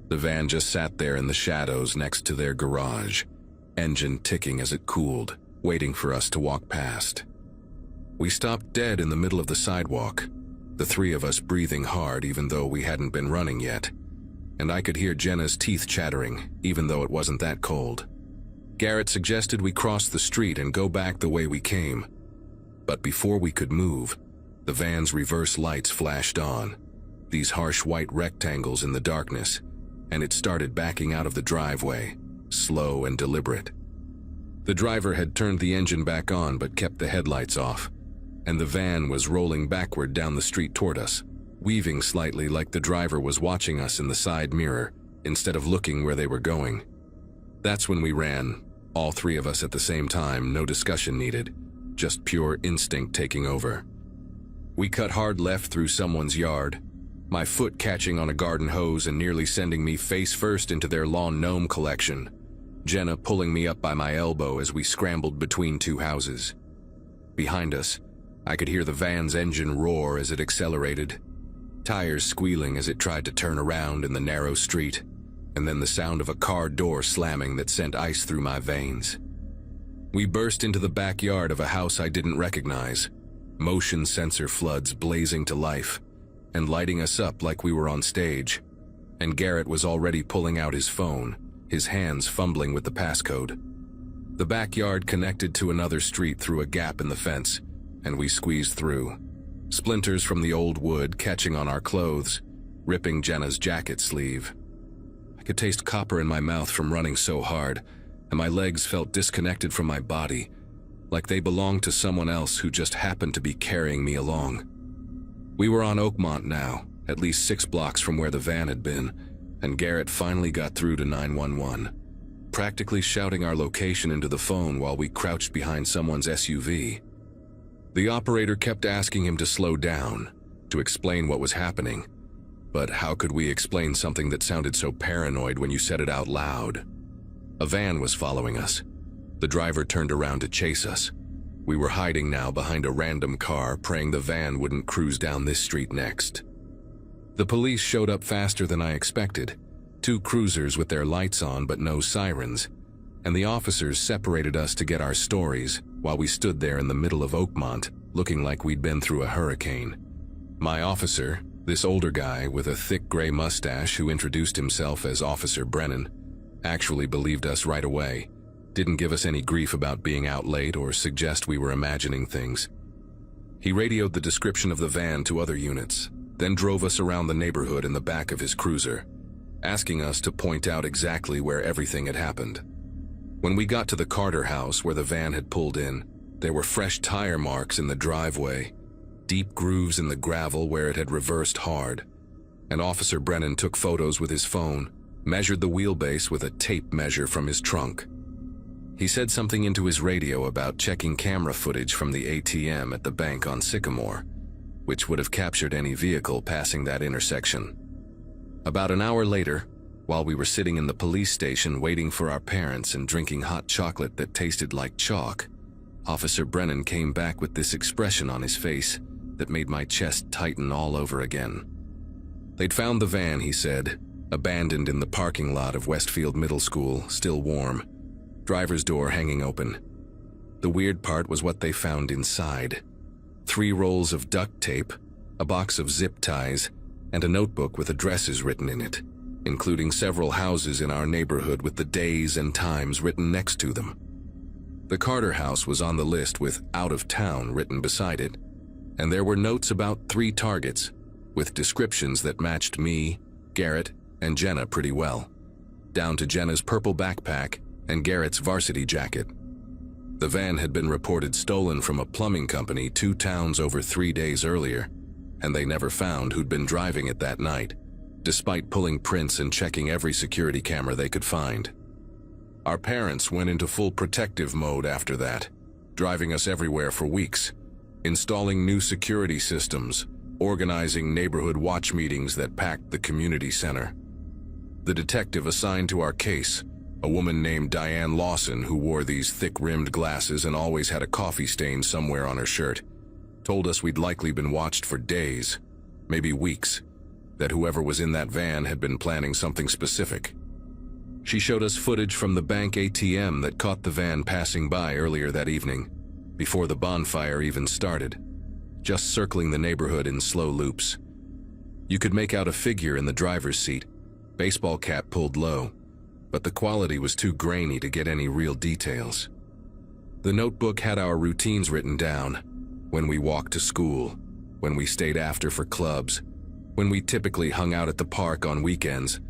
The van just sat there in the shadows next to their garage, engine ticking as it cooled, waiting for us to walk past. We stopped dead in the middle of the sidewalk, the 3 of us breathing hard even though we hadn't been running yet, and I could hear Jenna's teeth chattering even though it wasn't that cold. Garrett suggested we cross the street and go back the way we came, but before we could move, the van's reverse lights flashed on, these harsh white rectangles in the darkness, and it started backing out of the driveway, slow and deliberate. The driver had turned the engine back on but kept the headlights off, and the van was rolling backward down the street toward us, weaving slightly like the driver was watching us in the side mirror instead of looking where they were going. That's when we ran, all 3 of us at the same time, no discussion needed, just pure instinct taking over. We cut hard left through someone's yard, my foot catching on a garden hose and nearly sending me face first into their lawn gnome collection, Jenna pulling me up by my elbow as we scrambled between 2 houses. Behind us, I could hear the van's engine roar as it accelerated, tires squealing as it tried to turn around in the narrow street, and then the sound of a car door slamming that sent ice through my veins. We burst into the backyard of a house I didn't recognize, motion sensor floods blazing to life and lighting us up like we were on stage, and Garrett was already pulling out his phone, his hands fumbling with the passcode. The backyard connected to another street through a gap in the fence, and we squeezed through, splinters from the old wood catching on our clothes, ripping Jenna's jacket sleeve. I could taste copper in my mouth from running so hard, and my legs felt disconnected from my body, like they belonged to someone else who just happened to be carrying me along. We were on Oakmont now, at least 6 blocks from where the van had been, and Garrett finally got through to 911, practically shouting our location into the phone while we crouched behind someone's SUV. The operator kept asking him to slow down, to explain what was happening, but how could we explain something that sounded so paranoid when you said it out loud? A van was following us. The driver turned around to chase us. We were hiding now behind a random car, praying the van wouldn't cruise down this street next. The police showed up faster than I expected, 2 cruisers with their lights on but no sirens, and the officers separated us to get our stories while we stood there in the middle of Oakmont, looking like we'd been through a hurricane. My officer, this older guy with a thick gray mustache who introduced himself as Officer Brennan, actually believed us right away, didn't give us any grief about being out late or suggest we were imagining things. He radioed the description of the van to other units, then drove us around the neighborhood in the back of his cruiser, asking us to point out exactly where everything had happened. When we got to the Carter house where the van had pulled in, there were fresh tire marks in the driveway, deep grooves in the gravel where it had reversed hard, and Officer Brennan took photos with his phone, measured the wheelbase with a tape measure from his trunk. He said something into his radio about checking camera footage from the ATM at the bank on Sycamore, which would have captured any vehicle passing that intersection. About an hour later, while we were sitting in the police station waiting for our parents and drinking hot chocolate that tasted like chalk, Officer Brennan came back with this expression on his face that made my chest tighten all over again. They'd found the van, he said, abandoned in the parking lot of Westfield Middle School, still warm, driver's door hanging open. The weird part was what they found inside. 3 rolls of duct tape, a box of zip ties, and a notebook with addresses written in it, including several houses in our neighborhood with the days and times written next to them. The Carter house was on the list with "out of town" written beside it, and there were notes about 3 targets, with descriptions that matched me, Garrett, and Jenna pretty well, down to Jenna's purple backpack and Garrett's varsity jacket. The van had been reported stolen from a plumbing company 2 towns over 3 days earlier, and they never found who'd been driving it that night, despite pulling prints and checking every security camera they could find. Our parents went into full protective mode after that, driving us everywhere for weeks, installing new security systems, organizing neighborhood watch meetings that packed the community center. The detective assigned to our case, a woman named Diane Lawson who wore these thick-rimmed glasses and always had a coffee stain somewhere on her shirt, told us we'd likely been watched for days, maybe weeks, that whoever was in that van had been planning something specific. She showed us footage from the bank ATM that caught the van passing by earlier that evening, before the bonfire even started, just circling the neighborhood in slow loops. You could make out a figure in the driver's seat, baseball cap pulled low, but the quality was too grainy to get any real details. The notebook had our routines written down: when we walked to school, when we stayed after for clubs, when we typically hung out at the park on weekends,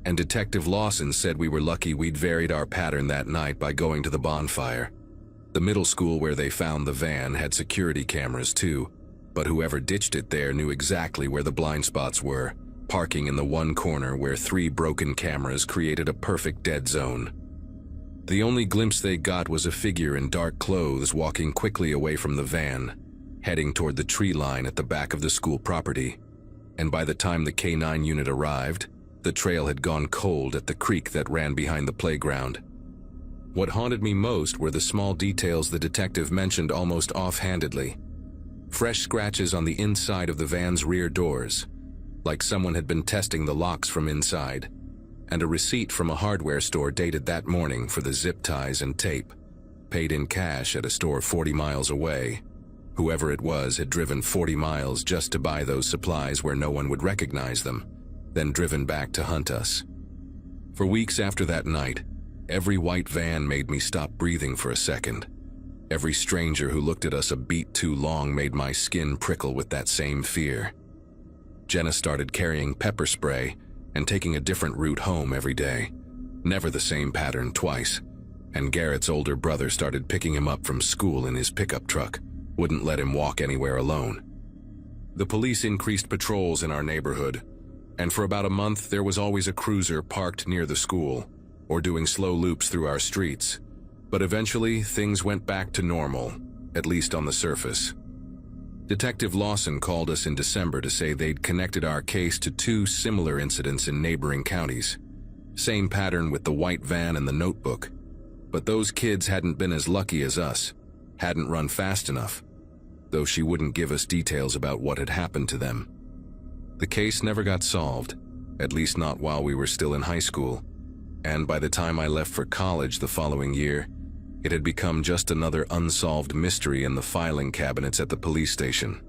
and Detective Lawson said we were lucky we'd varied our pattern that night by going to the bonfire. The middle school where they found the van had security cameras too, but whoever ditched it there knew exactly where the blind spots were, parking in the one corner where 3 broken cameras created a perfect dead zone. The only glimpse they got was a figure in dark clothes walking quickly away from the van, heading toward the tree line at the back of the school property, and by the time the K-9 unit arrived, the trail had gone cold at the creek that ran behind the playground. What haunted me most were the small details the detective mentioned almost offhandedly. Fresh scratches on the inside of the van's rear doors, like someone had been testing the locks from inside, and a receipt from a hardware store dated that morning for the zip ties and tape, paid in cash at a store 40 miles away. Whoever it was had driven 40 miles just to buy those supplies where no one would recognize them, then driven back to hunt us. For weeks after that night, every white van made me stop breathing for a second. Every stranger who looked at us a beat too long made my skin prickle with that same fear. Jenna started carrying pepper spray and taking a different route home every day, never the same pattern twice, and Garrett's older brother started picking him up from school in his pickup truck, wouldn't let him walk anywhere alone. The police increased patrols in our neighborhood, and for about a month there was always a cruiser parked near the school, or doing slow loops through our streets. But eventually, things went back to normal, at least on the surface. Detective Lawson called us in December to say they'd connected our case to 2 similar incidents in neighboring counties. Same pattern with the white van and the notebook. But those kids hadn't been as lucky as us, hadn't run fast enough, though she wouldn't give us details about what had happened to them. The case never got solved, at least not while we were still in high school, and by the time I left for college the following year, it had become just another unsolved mystery in the filing cabinets at the police station.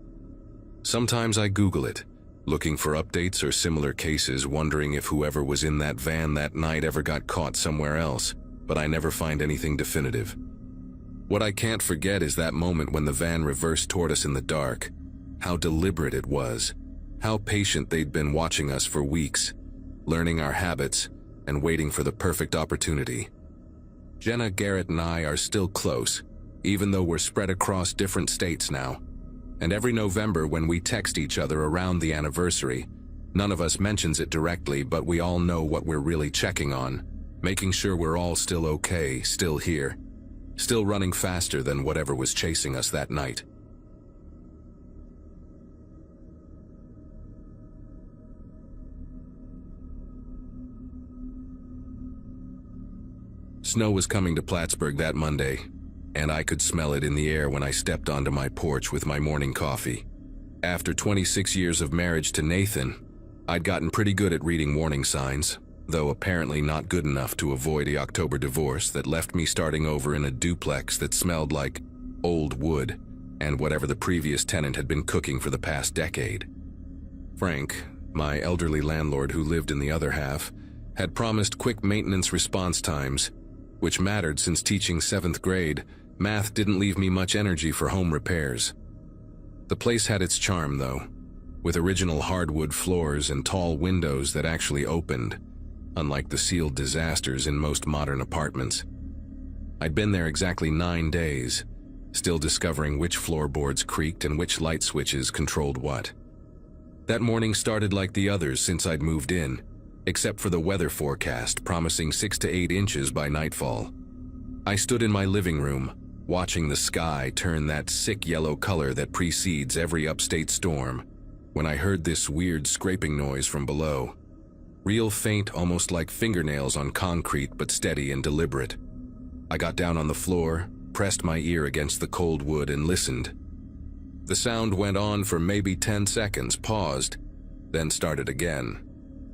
Sometimes I Google it, looking for updates or similar cases, wondering if whoever was in that van that night ever got caught somewhere else, but I never find anything definitive. What I can't forget is that moment when the van reversed toward us in the dark, how deliberate it was, how patient they'd been watching us for weeks, learning our habits and waiting for the perfect opportunity. Jenna, Garrett, and I are still close, even though we're spread across different states now. And every November when we text each other around the anniversary, none of us mentions it directly, but we all know what we're really checking on, making sure we're all still okay, still here, still running faster than whatever was chasing us that night. Snow was coming to Plattsburgh that Monday, and I could smell it in the air when I stepped onto my porch with my morning coffee. After 26 years of marriage to Nathan, I'd gotten pretty good at reading warning signs, though apparently not good enough to avoid the October divorce that left me starting over in a duplex that smelled like old wood and whatever the previous tenant had been cooking for the past decade. Frank, my elderly landlord who lived in the other half, had promised quick maintenance response times, which mattered since teaching 7th grade. Math didn't leave me much energy for home repairs. The place had its charm, though, with original hardwood floors and tall windows that actually opened, unlike the sealed disasters in most modern apartments. I'd been there exactly 9 days, still discovering which floorboards creaked and which light switches controlled what. That morning started like the others since I'd moved in, except for the weather forecast promising 6 to 8 inches by nightfall. I stood in my living room, watching the sky turn that sick yellow color that precedes every upstate storm, when I heard this weird scraping noise from below. Real faint, almost like fingernails on concrete, but steady and deliberate. I got down on the floor, pressed my ear against the cold wood, and listened. The sound went on for maybe 10 seconds, paused, then started again.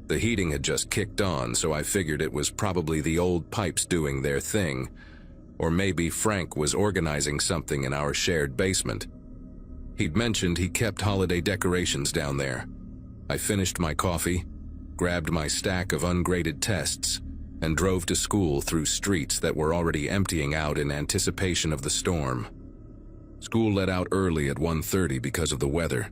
The heating had just kicked on, so I figured it was probably the old pipes doing their thing, or maybe Frank was organizing something in our shared basement. He'd mentioned he kept holiday decorations down there. I finished my coffee, grabbed my stack of ungraded tests, and drove to school through streets that were already emptying out in anticipation of the storm. School let out early at 1:30 because of the weather,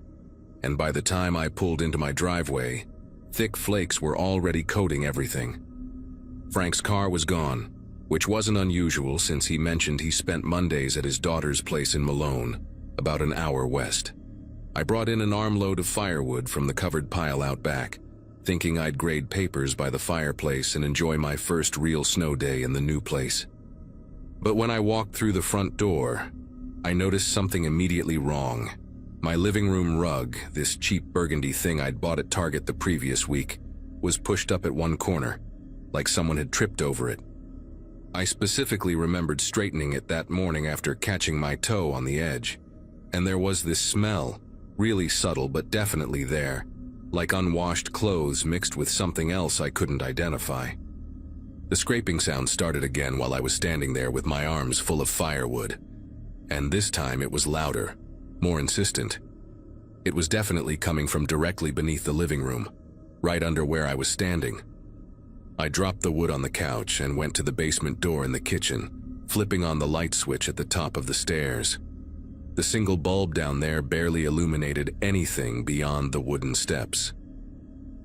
and by the time I pulled into my driveway, thick flakes were already coating everything. Frank's car was gone, which wasn't unusual since he mentioned he spent Mondays at his daughter's place in Malone, about an hour west. I brought in an armload of firewood from the covered pile out back, thinking I'd grade papers by the fireplace and enjoy my first real snow day in the new place. But when I walked through the front door, I noticed something immediately wrong. My living room rug, this cheap burgundy thing I'd bought at Target the previous week, was pushed up at one corner, like someone had tripped over it. I specifically remembered straightening it that morning after catching my toe on the edge, and there was this smell, really subtle but definitely there, like unwashed clothes mixed with something else I couldn't identify. The scraping sound started again while I was standing there with my arms full of firewood. And this time it was louder, more insistent. It was definitely coming from directly beneath the living room, right under where I was standing. I dropped the wood on the couch and went to the basement door in the kitchen, flipping on the light switch at the top of the stairs. The single bulb down there barely illuminated anything beyond the wooden steps.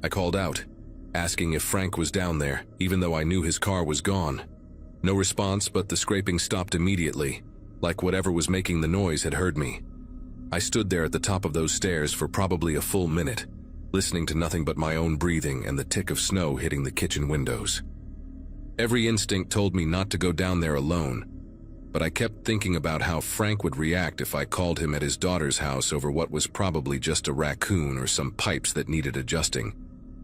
I called out, asking if Frank was down there, even though I knew his car was gone. No response, but the scraping stopped immediately, like whatever was making the noise had heard me. I stood there at the top of those stairs for probably a full minute, listening to nothing but my own breathing and the tick of snow hitting the kitchen windows. Every instinct told me not to go down there alone, but I kept thinking about how Frank would react if I called him at his daughter's house over what was probably just a raccoon or some pipes that needed adjusting.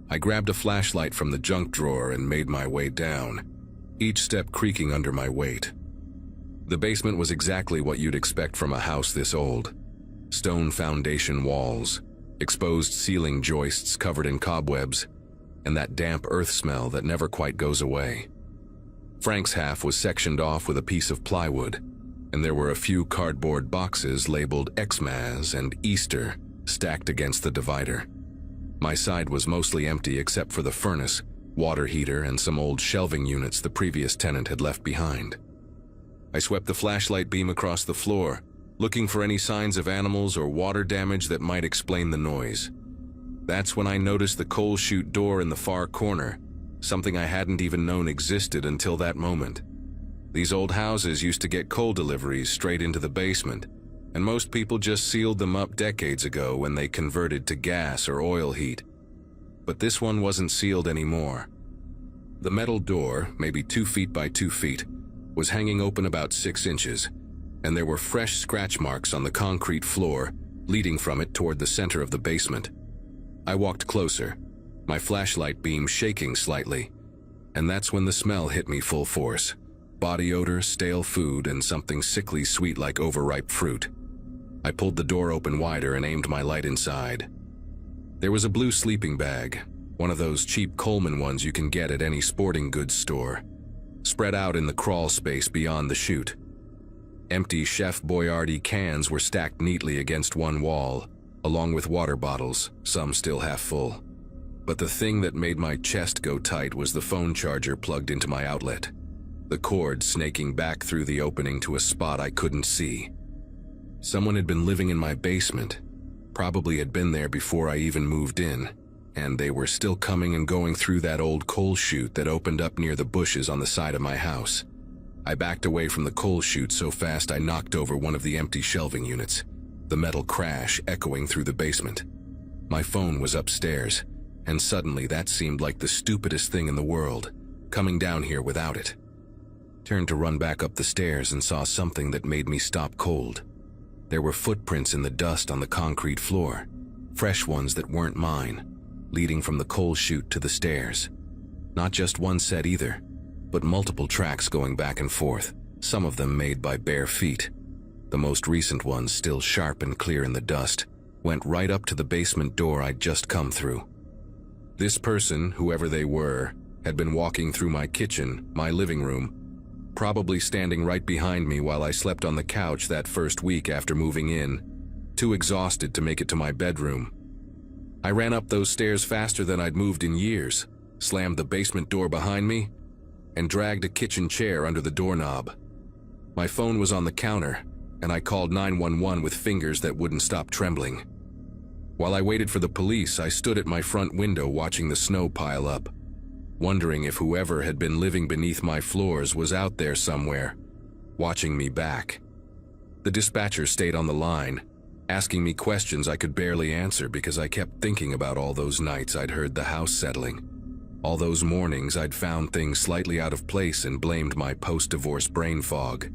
I grabbed a flashlight from the junk drawer and made my way down, each step creaking under my weight. The basement was exactly what you'd expect from a house this old. Stone foundation walls, exposed ceiling joists covered in cobwebs, and that damp earth smell that never quite goes away. Frank's half was sectioned off with a piece of plywood, and there were a few cardboard boxes labeled Xmas and Easter stacked against the divider. My side was mostly empty except for the furnace, water heater, and some old shelving units the previous tenant had left behind. I swept the flashlight beam across the floor, looking for any signs of animals or water damage that might explain the noise. That's when I noticed the coal chute door in the far corner, something I hadn't even known existed until that moment. These old houses used to get coal deliveries straight into the basement, and most people just sealed them up decades ago when they converted to gas or oil heat. But this one wasn't sealed anymore. The metal door, maybe 2 feet by 2 feet, was hanging open about 6 inches, and there were fresh scratch marks on the concrete floor leading from it toward the center of the basement. I walked closer, my flashlight beam shaking slightly, and that's when the smell hit me full force. Body odor, stale food, and something sickly sweet like overripe fruit. I pulled the door open wider and aimed my light inside. There was a blue sleeping bag, one of those cheap Coleman ones you can get at any sporting goods store, spread out in the crawl space beyond the chute. Empty Chef Boyardee cans were stacked neatly against one wall, along with water bottles, some still half full. But the thing that made my chest go tight was the phone charger plugged into my outlet, the cord snaking back through the opening to a spot I couldn't see. Someone had been living in my basement, probably had been there before I even moved in, and they were still coming and going through that old coal chute that opened up near the bushes on the side of my house. I backed away from the coal chute so fast I knocked over one of the empty shelving units, the metal crash echoing through the basement. My phone was upstairs, and suddenly that seemed like the stupidest thing in the world, coming down here without it. Turned to run back up the stairs and saw something that made me stop cold. There were footprints in the dust on the concrete floor, fresh ones that weren't mine, leading from the coal chute to the stairs. Not just one set either, but multiple tracks going back and forth, some of them made by bare feet. The most recent ones, still sharp and clear in the dust, went right up to the basement door I'd just come through. This person, whoever they were, had been walking through my kitchen, my living room, probably standing right behind me while I slept on the couch that first week after moving in, too exhausted to make it to my bedroom. I ran up those stairs faster than I'd moved in years, slammed the basement door behind me, and dragged a kitchen chair under the doorknob. My phone was on the counter, and I called 911 with fingers that wouldn't stop trembling. While I waited for the police, I stood at my front window watching the snow pile up, wondering if whoever had been living beneath my floors was out there somewhere, watching me back. The dispatcher stayed on the line, asking me questions I could barely answer because I kept thinking about all those nights I'd heard the house settling. All those mornings I'd found things slightly out of place and blamed my post-divorce brain fog.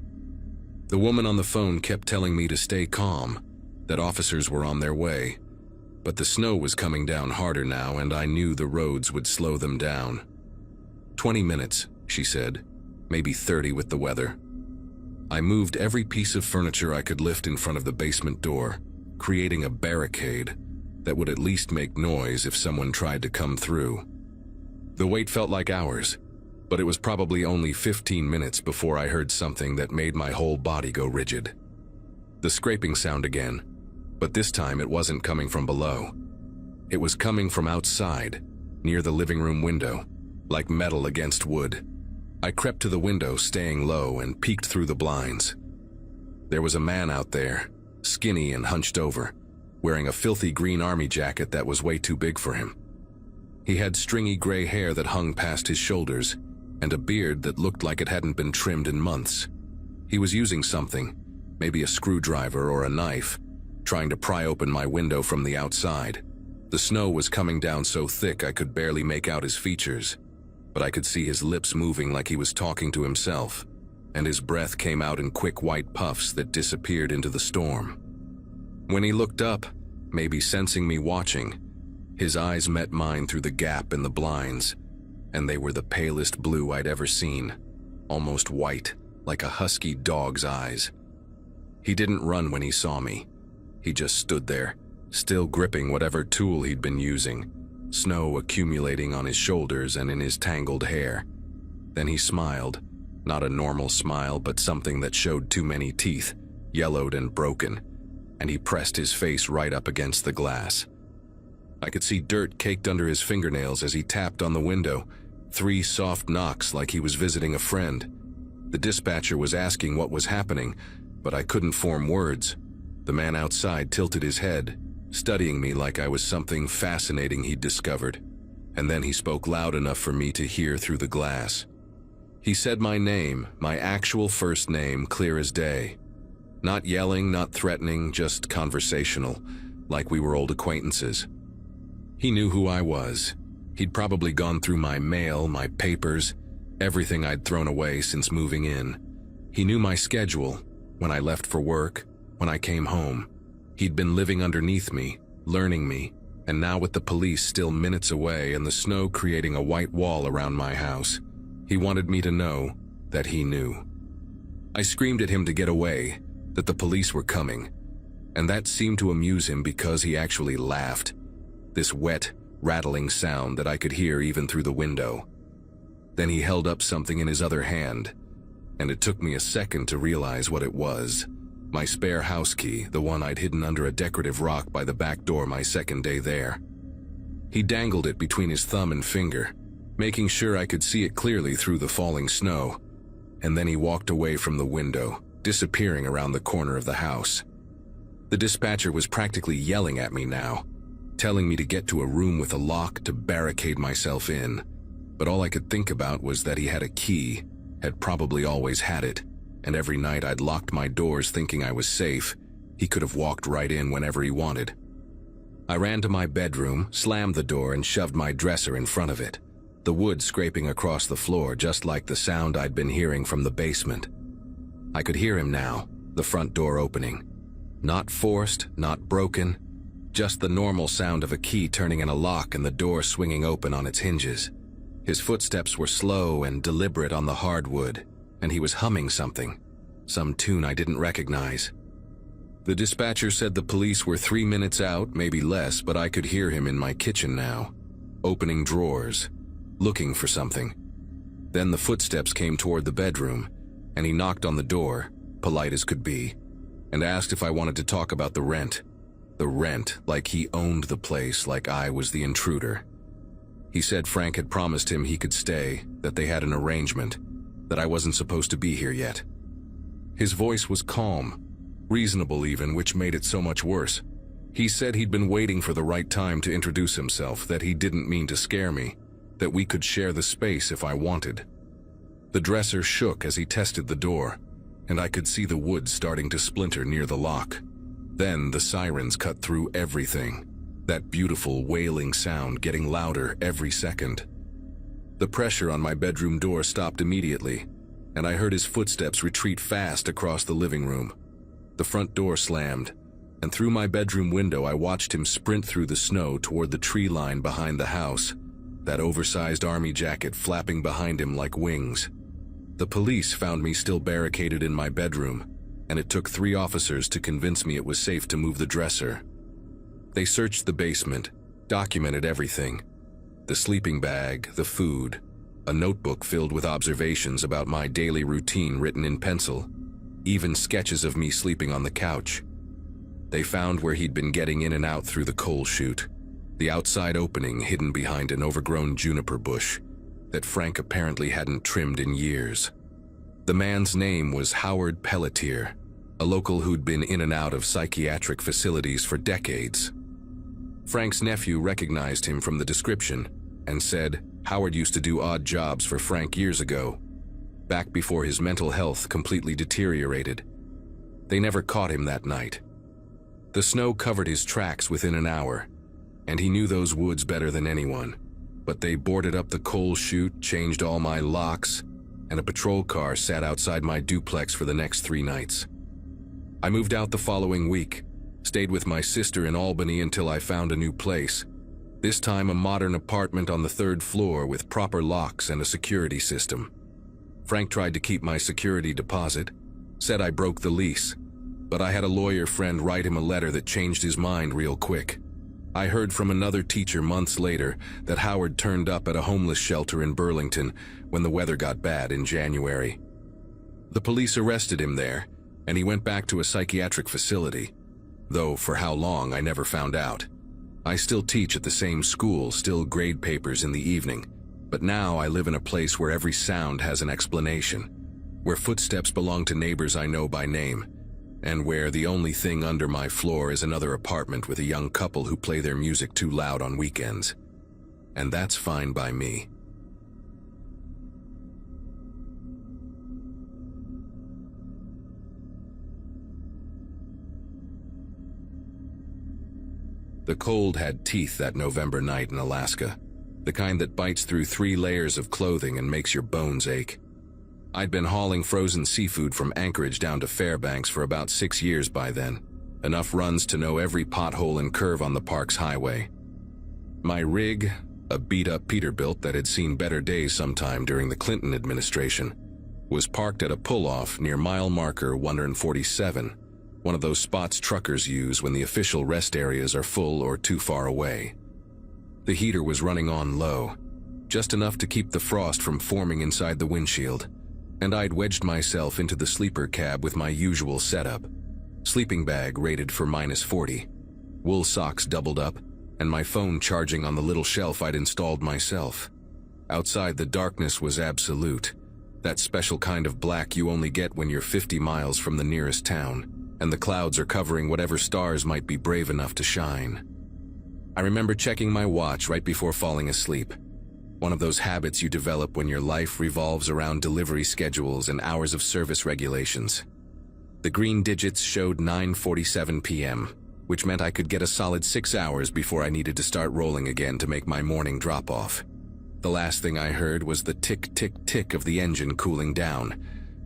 The woman on the phone kept telling me to stay calm, that officers were on their way. But the snow was coming down harder now, and I knew the roads would slow them down. 20 minutes, she said, maybe 30 with the weather. I moved every piece of furniture I could lift in front of the basement door, creating a barricade, that would at least make noise if someone tried to come through. The wait felt like hours, but it was probably only 15 minutes before I heard something that made my whole body go rigid. The scraping sound again, but this time it wasn't coming from below. It was coming from outside, near the living room window, like metal against wood. I crept to the window, staying low, and peeked through the blinds. There was a man out there, skinny and hunched over, wearing a filthy green army jacket that was way too big for him. He had stringy gray hair that hung past his shoulders, and a beard that looked like it hadn't been trimmed in months. He was using something, maybe a screwdriver or a knife, trying to pry open my window from the outside. The snow was coming down so thick I could barely make out his features, but I could see his lips moving like he was talking to himself, and his breath came out in quick white puffs that disappeared into the storm. When he looked up, maybe sensing me watching, his eyes met mine through the gap in the blinds, and they were the palest blue I'd ever seen, almost white, like a husky dog's eyes. He didn't run when he saw me. He just stood there, still gripping whatever tool he'd been using, snow accumulating on his shoulders and in his tangled hair. Then he smiled, not a normal smile, but something that showed too many teeth, yellowed and broken, and he pressed his face right up against the glass. I could see dirt caked under his fingernails as he tapped on the window, 3 soft knocks like he was visiting a friend. The dispatcher was asking what was happening, but I couldn't form words. The man outside tilted his head, studying me like I was something fascinating he'd discovered, and then he spoke loud enough for me to hear through the glass. He said my name, my actual first name, clear as day. Not yelling, not threatening, just conversational, like we were old acquaintances. He knew who I was. He'd probably gone through my mail, my papers, everything I'd thrown away since moving in. He knew my schedule, when I left for work, when I came home. He'd been living underneath me, learning me, and now with the police still minutes away and the snow creating a white wall around my house, he wanted me to know that he knew. I screamed at him to get away, that the police were coming, and that seemed to amuse him because he actually laughed, this wet, rattling sound that I could hear even through the window. Then he held up something in his other hand, and it took me a second to realize what it was. My spare house key, the one I'd hidden under a decorative rock by the back door my second day there. He dangled it between his thumb and finger, making sure I could see it clearly through the falling snow, and then he walked away from the window, disappearing around the corner of the house. The dispatcher was practically yelling at me now, telling me to get to a room with a lock to barricade myself in, but all I could think about was that he had a key, had probably always had it, and every night I'd locked my doors thinking I was safe. He could have walked right in whenever he wanted. I ran to my bedroom, slammed the door, and shoved my dresser in front of it, the wood scraping across the floor just like the sound I'd been hearing from the basement. I could hear him now, the front door opening. Not forced, not broken, just the normal sound of a key turning in a lock and the door swinging open on its hinges. His footsteps were slow and deliberate on the hardwood, and he was humming something, some tune I didn't recognize. The dispatcher said the police were 3 minutes out, maybe less, but I could hear him in my kitchen now, opening drawers, looking for something. Then the footsteps came toward the bedroom, and he knocked on the door, polite as could be, and asked if I wanted to talk about the rent. The rent, like he owned the place, like I was the intruder. He said Frank had promised him he could stay, that they had an arrangement, that I wasn't supposed to be here yet. His voice was calm, reasonable even, which made it so much worse. He said he'd been waiting for the right time to introduce himself, that he didn't mean to scare me, that we could share the space if I wanted. The dresser shook as he tested the door, and I could see the wood starting to splinter near the lock. Then the sirens cut through everything, that beautiful wailing sound getting louder every second. The pressure on my bedroom door stopped immediately, and I heard his footsteps retreat fast across the living room. The front door slammed, and through my bedroom window I watched him sprint through the snow toward the tree line behind the house, that oversized army jacket flapping behind him like wings. The police found me still barricaded in my bedroom, and it took 3 officers to convince me it was safe to move the dresser. They searched the basement, documented everything. The sleeping bag, the food, a notebook filled with observations about my daily routine written in pencil, even sketches of me sleeping on the couch. They found where he'd been getting in and out through the coal chute, the outside opening hidden behind an overgrown juniper bush that Frank apparently hadn't trimmed in years. The man's name was Howard Pelletier, a local who'd been in and out of psychiatric facilities for decades. Frank's nephew recognized him from the description and said Howard used to do odd jobs for Frank years ago, back before his mental health completely deteriorated. They never caught him that night. The snow covered his tracks within an hour, and he knew those woods better than anyone. But they boarded up the coal chute, changed all my locks, and a patrol car sat outside my duplex for the next 3 nights. I moved out the following week, stayed with my sister in Albany until I found a new place. This time a modern apartment on the 3rd floor with proper locks and a security system. Frank tried to keep my security deposit, said I broke the lease, but I had a lawyer friend write him a letter that changed his mind real quick. I heard from another teacher months later that Howard turned up at a homeless shelter in Burlington when the weather got bad in January. The police arrested him there, and he went back to a psychiatric facility, though for how long I never found out. I still teach at the same school, still grade papers in the evening, but now I live in a place where every sound has an explanation, where footsteps belong to neighbors I know by name, and where the only thing under my floor is another apartment with a young couple who play their music too loud on weekends. And that's fine by me. The cold had teeth that November night in Alaska, the kind that bites through 3 layers of clothing and makes your bones ache. I'd been hauling frozen seafood from Anchorage down to Fairbanks for about 6 years by then, enough runs to know every pothole and curve on the park's highway. My rig, a beat-up Peterbilt that had seen better days sometime during the Clinton administration, was parked at a pull-off near mile marker 147, one of those spots truckers use when the official rest areas are full or too far away. The heater was running on low, just enough to keep the frost from forming inside the windshield, and I'd wedged myself into the sleeper cab with my usual setup. Sleeping bag rated for -40, wool socks doubled up, and my phone charging on the little shelf I'd installed myself. Outside, the darkness was absolute, that special kind of black you only get when you're 50 miles from the nearest town, and the clouds are covering whatever stars might be brave enough to shine. I remember checking my watch right before falling asleep, one of those habits you develop when your life revolves around delivery schedules and hours of service regulations. The green digits showed 9:47 p.m., which meant I could get a solid 6 hours before I needed to start rolling again to make my morning drop-off. The last thing I heard was the tick-tick-tick of the engine cooling down,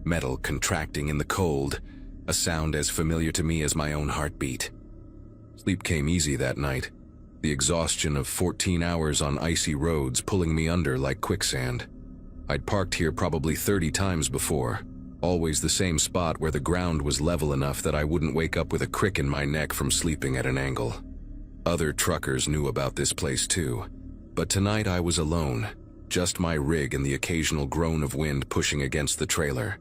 metal contracting in the cold, a sound as familiar to me as my own heartbeat. Sleep came easy that night, the exhaustion of 14 hours on icy roads pulling me under like quicksand. I'd parked here probably 30 times before, always the same spot where the ground was level enough that I wouldn't wake up with a crick in my neck from sleeping at an angle. Other truckers knew about this place too, but tonight I was alone, just my rig and the occasional groan of wind pushing against the trailer.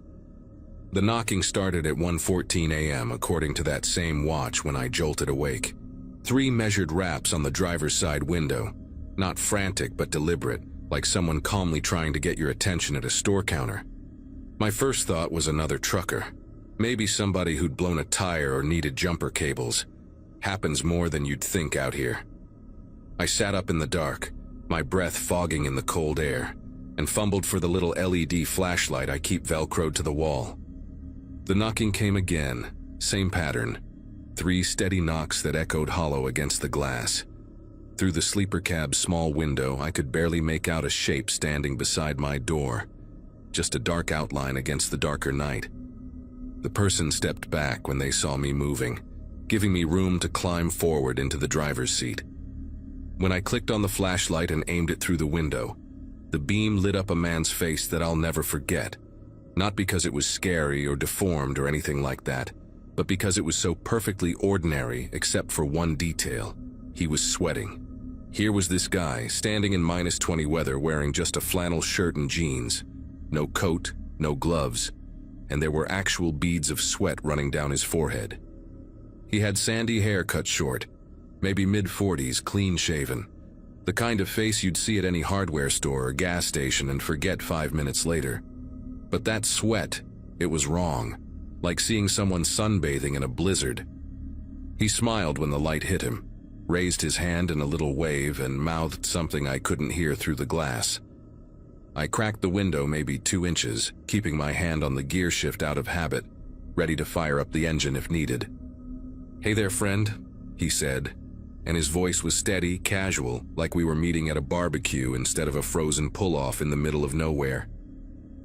The knocking started at 1:14 a.m. according to that same watch when I jolted awake. 3 measured raps on the driver's side window, not frantic but deliberate, like someone calmly trying to get your attention at a store counter. My first thought was another trucker, maybe somebody who'd blown a tire or needed jumper cables. Happens more than you'd think out here. I sat up in the dark, my breath fogging in the cold air, and fumbled for the little LED flashlight I keep velcroed to the wall. The knocking came again, same pattern. 3 steady knocks that echoed hollow against the glass. Through the sleeper cab's small window, I could barely make out a shape standing beside my door, just a dark outline against the darker night. The person stepped back when they saw me moving, giving me room to climb forward into the driver's seat. When I clicked on the flashlight and aimed it through the window, the beam lit up a man's face that I'll never forget, not because it was scary or deformed or anything like that, but because it was so perfectly ordinary except for one detail. He was sweating. Here was this guy, standing in -20 weather, wearing just a flannel shirt and jeans. No coat, no gloves, and there were actual beads of sweat running down his forehead. He had sandy hair cut short, maybe mid-40s, clean-shaven. The kind of face you'd see at any hardware store or gas station and forget 5 minutes later. But that sweat, it was wrong, like seeing someone sunbathing in a blizzard. He smiled when the light hit him, raised his hand in a little wave, and mouthed something I couldn't hear through the glass. I cracked the window maybe 2 inches, keeping my hand on the gear shift out of habit, ready to fire up the engine if needed. "Hey there, friend," he said, and his voice was steady, casual, like we were meeting at a barbecue instead of a frozen pull-off in the middle of nowhere.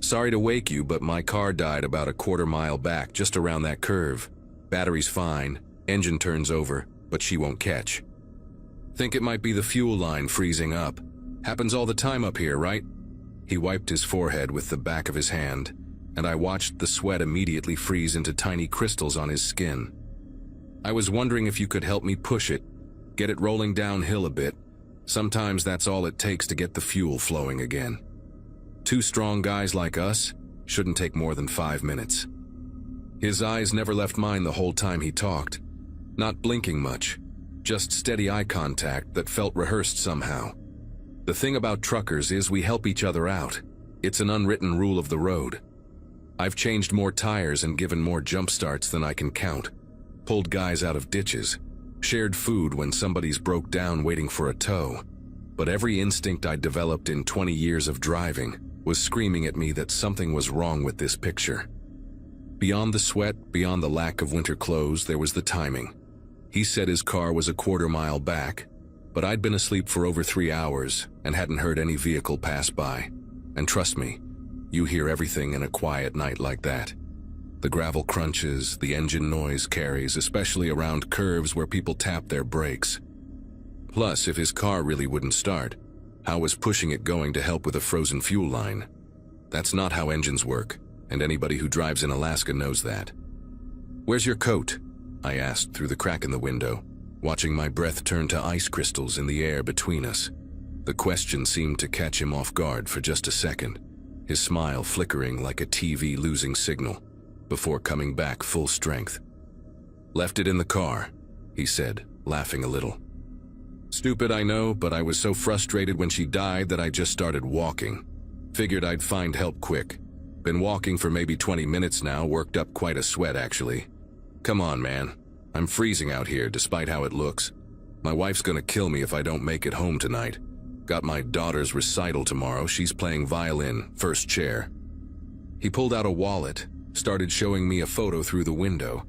"Sorry to wake you, but my car died about a quarter-mile back, just around that curve. Battery's fine, engine turns over, but she won't catch. Think it might be the fuel line freezing up. Happens all the time up here, right?" He wiped his forehead with the back of his hand, and I watched the sweat immediately freeze into tiny crystals on his skin. "I was wondering if you could help me push it, get it rolling downhill a bit. Sometimes that's all it takes to get the fuel flowing again. 2 strong guys like us shouldn't take more than 5 minutes." His eyes never left mine the whole time he talked, not blinking much, just steady eye contact that felt rehearsed somehow. The thing about truckers is we help each other out. It's an unwritten rule of the road. I've changed more tires and given more jump starts than I can count, pulled guys out of ditches, shared food when somebody's broke down waiting for a tow. But every instinct I developed in 20 years of driving was screaming at me that something was wrong with this picture. Beyond the sweat, beyond the lack of winter clothes, there was the timing. He said his car was a quarter-mile back, but I'd been asleep for over 3 hours and hadn't heard any vehicle pass by. And trust me, you hear everything in a quiet night like that. The gravel crunches, the engine noise carries, especially around curves where people tap their brakes. Plus, if his car really wouldn't start, how was pushing it going to help with a frozen fuel line? That's not how engines work, and anybody who drives in Alaska knows that. "Where's your coat?" I asked through the crack in the window, watching my breath turn to ice crystals in the air between us. The question seemed to catch him off guard for just a second, his smile flickering like a TV losing signal, before coming back full strength. "Left it in the car," he said, laughing a little. "Stupid, I know, but I was so frustrated when she died that I just started walking. Figured I'd find help quick. Been walking for maybe 20 minutes now, worked up quite a sweat actually. Come on, man. I'm freezing out here despite how it looks. My wife's gonna kill me if I don't make it home tonight. Got my daughter's recital tomorrow, she's playing violin, first chair." He pulled out a wallet, started showing me a photo through the window.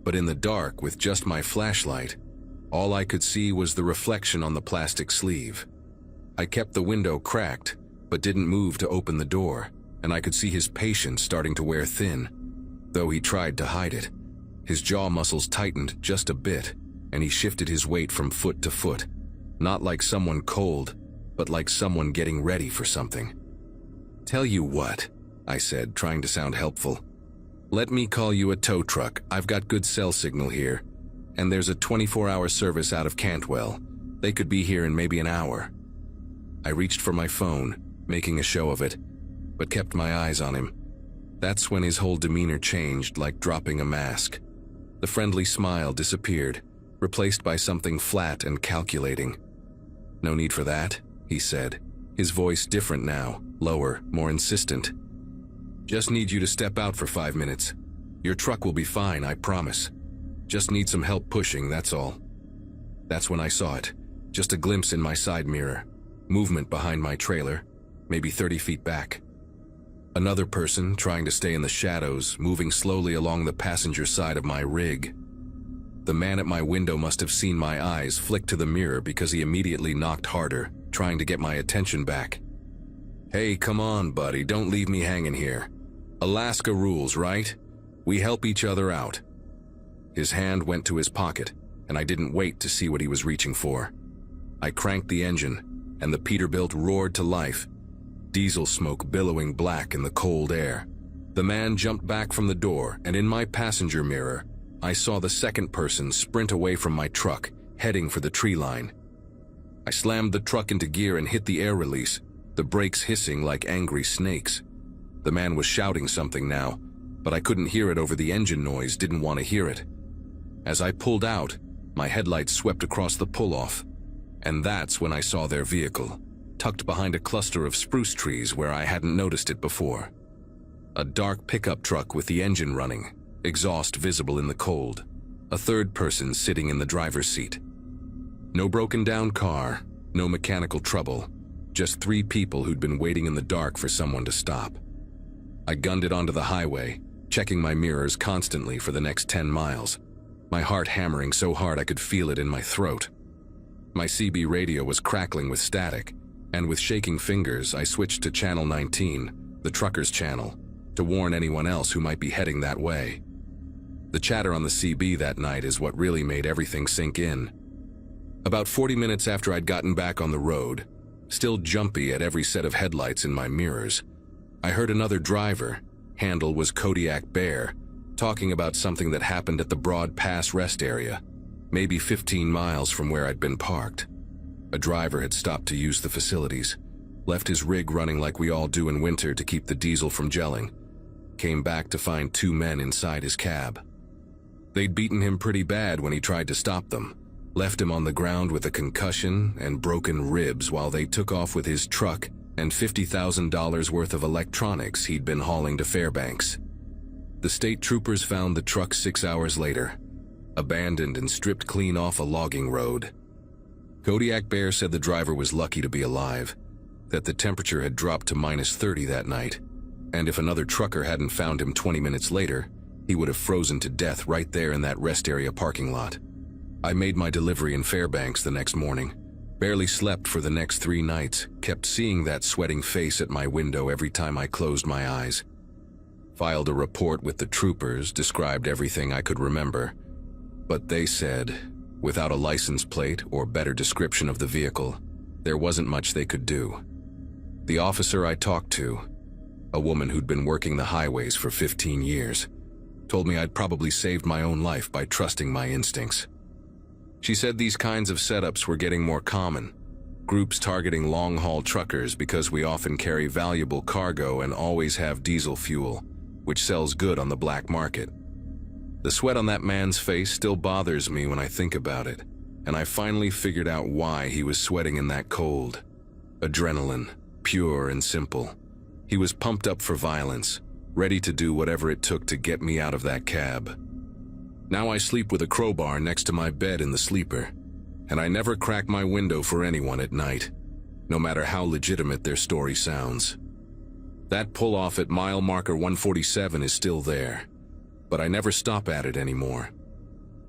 But in the dark, with just my flashlight, all I could see was the reflection on the plastic sleeve. I kept the window cracked, but didn't move to open the door, and I could see his patience starting to wear thin, though he tried to hide it. His jaw muscles tightened just a bit, and he shifted his weight from foot to foot, not like someone cold, but like someone getting ready for something. "Tell you what," I said, trying to sound helpful. "Let me call you a tow truck. I've got good cell signal here, and there's a 24-hour service out of Cantwell. They could be here in maybe an hour." I reached for my phone, making a show of it, but kept my eyes on him. That's when his whole demeanor changed, like dropping a mask. The friendly smile disappeared, replaced by something flat and calculating. "No need for that," he said, his voice different now, lower, more insistent. "Just need you to step out for 5 minutes. Your truck will be fine, I promise. Just need some help pushing, that's all." That's when I saw it, just a glimpse in my side mirror, movement behind my trailer, maybe 30 feet back. Another person trying to stay in the shadows, moving slowly along the passenger side of my rig. The man at my window must have seen my eyes flick to the mirror because he immediately knocked harder, trying to get my attention back. "Hey, come on, buddy, don't leave me hanging here. Alaska rules, right? We help each other out." His hand went to his pocket, and I didn't wait to see what he was reaching for. I cranked the engine, and the Peterbilt roared to life, diesel smoke billowing black in the cold air. The man jumped back from the door, and in my passenger mirror, I saw the second person sprint away from my truck, heading for the tree line. I slammed the truck into gear and hit the air release, the brakes hissing like angry snakes. The man was shouting something now, but I couldn't hear it over the engine noise, didn't want to hear it. As I pulled out, my headlights swept across the pull-off, and that's when I saw their vehicle, tucked behind a cluster of spruce trees where I hadn't noticed it before. A dark pickup truck with the engine running, exhaust visible in the cold, a third person sitting in the driver's seat. No broken down car, no mechanical trouble, just 3 people who'd been waiting in the dark for someone to stop. I gunned it onto the highway, checking my mirrors constantly for the next 10 miles, my heart hammering so hard I could feel it in my throat. My CB radio was crackling with static, and with shaking fingers I switched to Channel 19, the trucker's channel, to warn anyone else who might be heading that way. The chatter on the CB that night is what really made everything sink in. About 40 minutes after I'd gotten back on the road, still jumpy at every set of headlights in my mirrors, I heard another driver, handle was Kodiak Bear, talking about something that happened at the Broad Pass rest area, maybe 15 miles from where I'd been parked. A driver had stopped to use the facilities, left his rig running like we all do in winter to keep the diesel from gelling, came back to find 2 men inside his cab. They'd beaten him pretty bad when he tried to stop them, left him on the ground with a concussion and broken ribs while they took off with his truck and $50,000 worth of electronics he'd been hauling to Fairbanks. The state troopers found the truck 6 hours later, abandoned and stripped clean off a logging road. Kodiak Bear said the driver was lucky to be alive, that the temperature had dropped to -30 that night, and if another trucker hadn't found him 20 minutes later, he would have frozen to death right there in that rest area parking lot. I made my delivery in Fairbanks the next morning, barely slept for the next 3 nights, kept seeing that sweating face at my window every time I closed my eyes. Filed a report with the troopers, described everything I could remember, but they said, without a license plate or better description of the vehicle, there wasn't much they could do. The officer I talked to, a woman who'd been working the highways for 15 years, told me I'd probably saved my own life by trusting my instincts. She said these kinds of setups were getting more common, groups targeting long-haul truckers because we often carry valuable cargo and always have diesel fuel, which sells good on the black market. The sweat on that man's face still bothers me when I think about it, and I finally figured out why he was sweating in that cold. Adrenaline, pure and simple. He was pumped up for violence, ready to do whatever it took to get me out of that cab. Now I sleep with a crowbar next to my bed in the sleeper, and I never crack my window for anyone at night, no matter how legitimate their story sounds. That pull-off at mile marker 147 is still there, but I never stop at it anymore.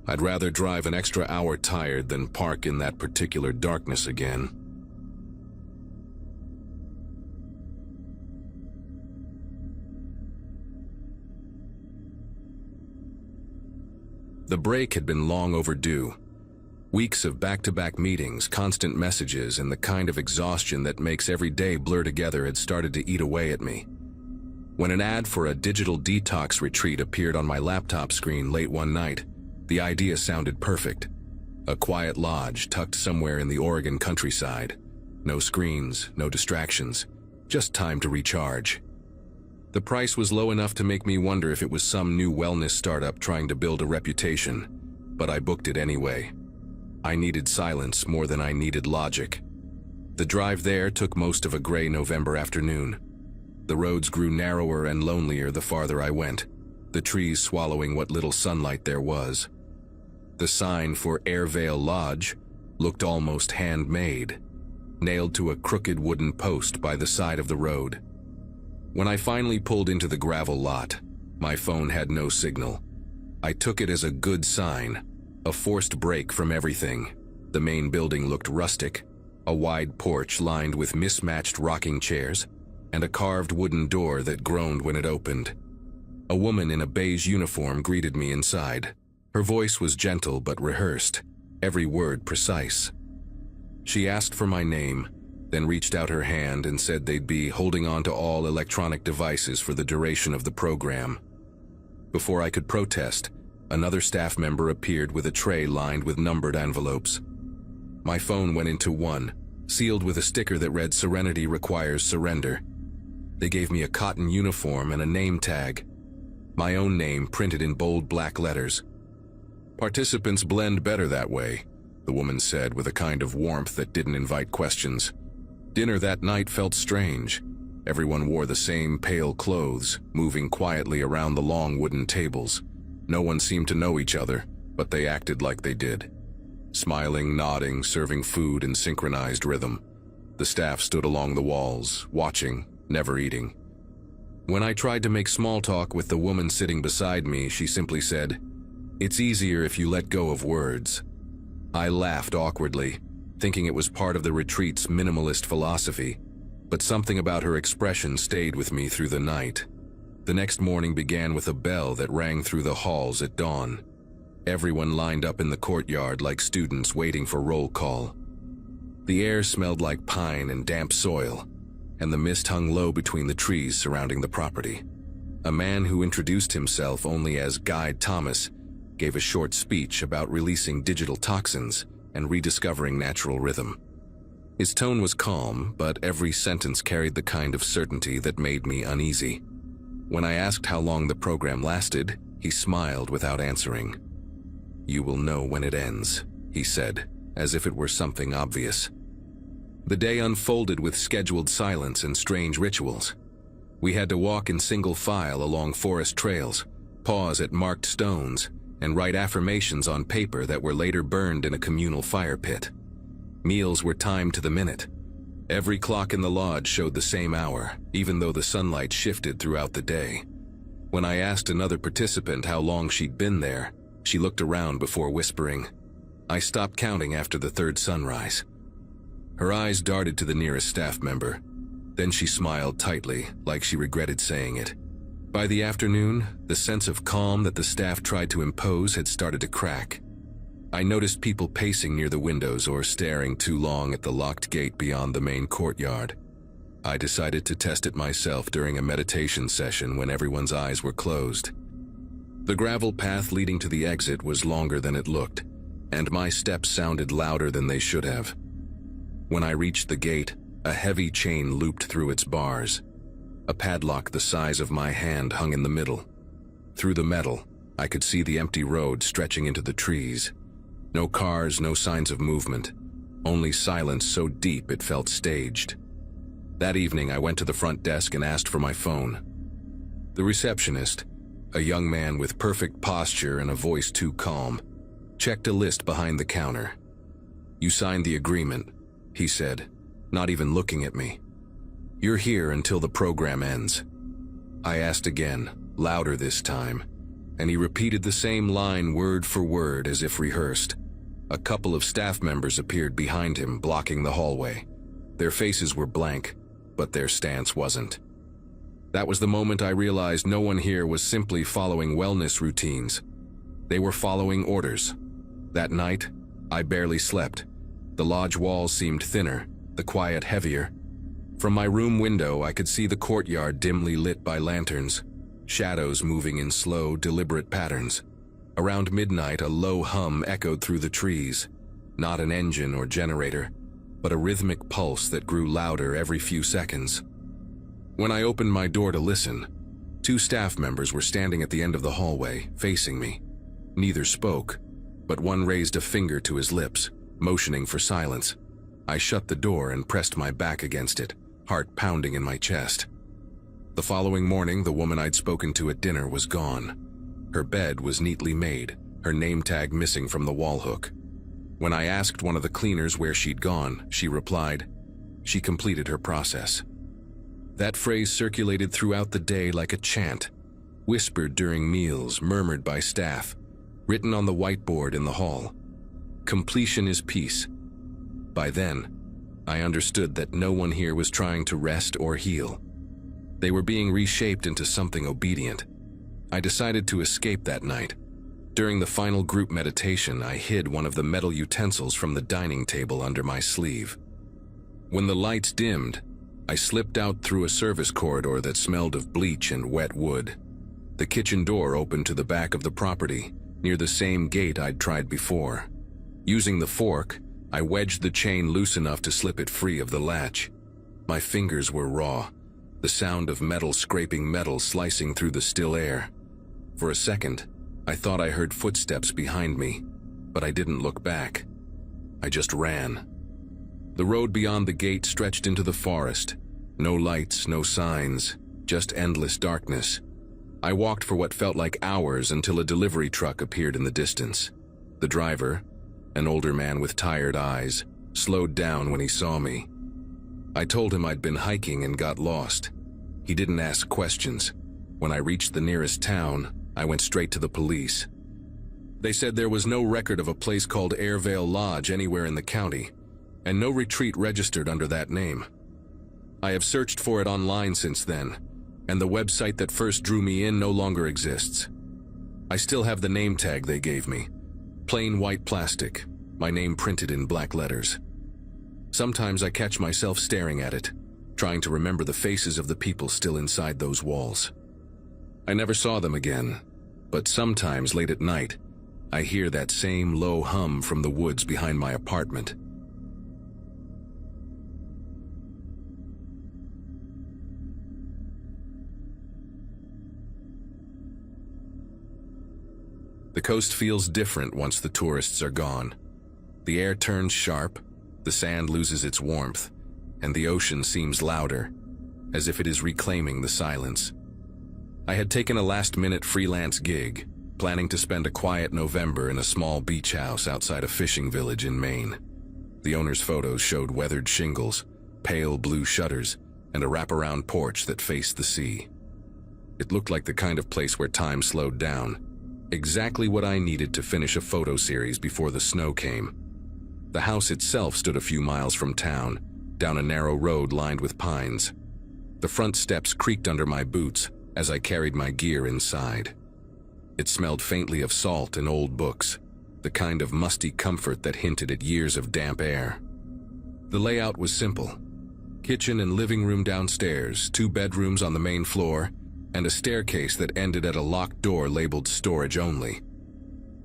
I'd rather drive an extra hour tired than park in that particular darkness again. The break had been long overdue. Weeks of back-to-back meetings, constant messages, and the kind of exhaustion that makes every day blur together had started to eat away at me. When an ad for a digital detox retreat appeared on my laptop screen late one night, the idea sounded perfect. A quiet lodge tucked somewhere in the Oregon countryside. No screens, no distractions, just time to recharge. The price was low enough to make me wonder if it was some new wellness startup trying to build a reputation, but I booked it anyway. I needed silence more than I needed logic. The drive there took most of a gray November afternoon. The roads grew narrower and lonelier the farther I went, the trees swallowing what little sunlight there was. The sign for Airvale Lodge looked almost handmade, nailed to a crooked wooden post by the side of the road. When I finally pulled into the gravel lot, my phone had no signal. I took it as a good sign, a forced break from everything. The main building looked rustic, a wide porch lined with mismatched rocking chairs, and a carved wooden door that groaned when it opened. A woman in a beige uniform greeted me inside. Her voice was gentle but rehearsed, every word precise. She asked for my name, then reached out her hand and said they'd be holding on to all electronic devices for the duration of the program. Before I could protest, another staff member appeared with a tray lined with numbered envelopes. My phone went into one, sealed with a sticker that read "Serenity requires surrender." They gave me a cotton uniform and a name tag. My own name printed in bold black letters. "Participants blend better that way," the woman said with a kind of warmth that didn't invite questions. Dinner that night felt strange. Everyone wore the same pale clothes, moving quietly around the long wooden tables. No one seemed to know each other, but they acted like they did. Smiling, nodding, serving food in synchronized rhythm. The staff stood along the walls, watching, never eating. When I tried to make small talk with the woman sitting beside me, she simply said, "It's easier if you let go of words." I laughed awkwardly, thinking it was part of the retreat's minimalist philosophy, but something about her expression stayed with me through the night. The next morning began with a bell that rang through the halls at dawn. Everyone lined up in the courtyard like students waiting for roll call. The air smelled like pine and damp soil, and the mist hung low between the trees surrounding the property. A man who introduced himself only as Guide Thomas gave a short speech about releasing digital toxins and rediscovering natural rhythm. His tone was calm, but every sentence carried the kind of certainty that made me uneasy. When I asked how long the program lasted, he smiled without answering. "You will know when it ends," he said, as if it were something obvious. The day unfolded with scheduled silence and strange rituals. We had to walk in single file along forest trails, pause at marked stones, and write affirmations on paper that were later burned in a communal fire pit. Meals were timed to the minute. Every clock in the lodge showed the same hour, even though the sunlight shifted throughout the day. When I asked another participant how long she'd been there, she looked around before whispering. I stopped counting after the third sunrise. Her eyes darted to the nearest staff member. Then she smiled tightly, like she regretted saying it. By the afternoon, the sense of calm that the staff tried to impose had started to crack. I noticed people pacing near the windows or staring too long at the locked gate beyond the main courtyard. I decided to test it myself during a meditation session when everyone's eyes were closed. The gravel path leading to the exit was longer than it looked, and my steps sounded louder than they should have. When I reached the gate, a heavy chain looped through its bars. A padlock the size of my hand hung in the middle. Through the metal, I could see the empty road stretching into the trees. No cars, no signs of movement, only silence so deep it felt staged. That evening, I went to the front desk and asked for my phone. The receptionist, a young man with perfect posture and a voice too calm, checked a list behind the counter. "You signed the agreement," he said, not even looking at me. "You're here until the program ends." I asked again, louder this time, and he repeated the same line word for word as if rehearsed. A couple of staff members appeared behind him, blocking the hallway. Their faces were blank, but their stance wasn't. That was the moment I realized no one here was simply following wellness routines. They were following orders. That night, I barely slept. The lodge walls seemed thinner, the quiet heavier. From my room window, I could see the courtyard dimly lit by lanterns, shadows moving in slow, deliberate patterns. Around midnight, a low hum echoed through the trees, not an engine or generator, but a rhythmic pulse that grew louder every few seconds. When I opened my door to listen, 2 staff members were standing at the end of the hallway, facing me. Neither spoke, but one raised a finger to his lips, motioning for silence. I shut the door and pressed my back against it, heart pounding in my chest. The following morning, the woman I'd spoken to at dinner was gone. Her bed was neatly made, her name tag missing from the wall hook. When I asked one of the cleaners where she'd gone, she replied, she completed her process. That phrase circulated throughout the day like a chant, whispered during meals, murmured by staff, written on the whiteboard in the hall. Completion is peace. By then, I understood that no one here was trying to rest or heal. They were being reshaped into something obedient. I decided to escape that night. During the final group meditation, I hid one of the metal utensils from the dining table under my sleeve. When the lights dimmed, I slipped out through a service corridor that smelled of bleach and wet wood. The kitchen door opened to the back of the property, near the same gate I'd tried before. Using the fork, I wedged the chain loose enough to slip it free of the latch. My fingers were raw, the sound of metal scraping metal slicing through the still air. For a second, I thought I heard footsteps behind me, but I didn't look back. I just ran. The road beyond the gate stretched into the forest. No lights, no signs, just endless darkness. I walked for what felt like hours until a delivery truck appeared in the distance. The driver, an older man with tired eyes, slowed down when he saw me. I told him I'd been hiking and got lost. He didn't ask questions. When I reached the nearest town, I went straight to the police. They said there was no record of a place called Airvale Lodge anywhere in the county, and no retreat registered under that name. I have searched for it online since then, and the website that first drew me in no longer exists. I still have the name tag they gave me. Plain white plastic, my name printed in black letters. Sometimes I catch myself staring at it, trying to remember the faces of the people still inside those walls. I never saw them again, but sometimes late at night, I hear that same low hum from the woods behind my apartment. The coast feels different once the tourists are gone. The air turns sharp, the sand loses its warmth, and the ocean seems louder, as if it is reclaiming the silence. I had taken a last-minute freelance gig, planning to spend a quiet November in a small beach house outside a fishing village in Maine. The owner's photos showed weathered shingles, pale blue shutters, and a wraparound porch that faced the sea. It looked like the kind of place where time slowed down, exactly what I needed to finish a photo series before the snow came. The house itself stood a few miles from town, down a narrow road lined with pines. The front steps creaked under my boots as I carried my gear inside. It smelled faintly of salt and old books, the kind of musty comfort that hinted at years of damp air. The layout was simple. Kitchen and living room downstairs, 2 bedrooms on the main floor, and a staircase that ended at a locked door labeled storage only.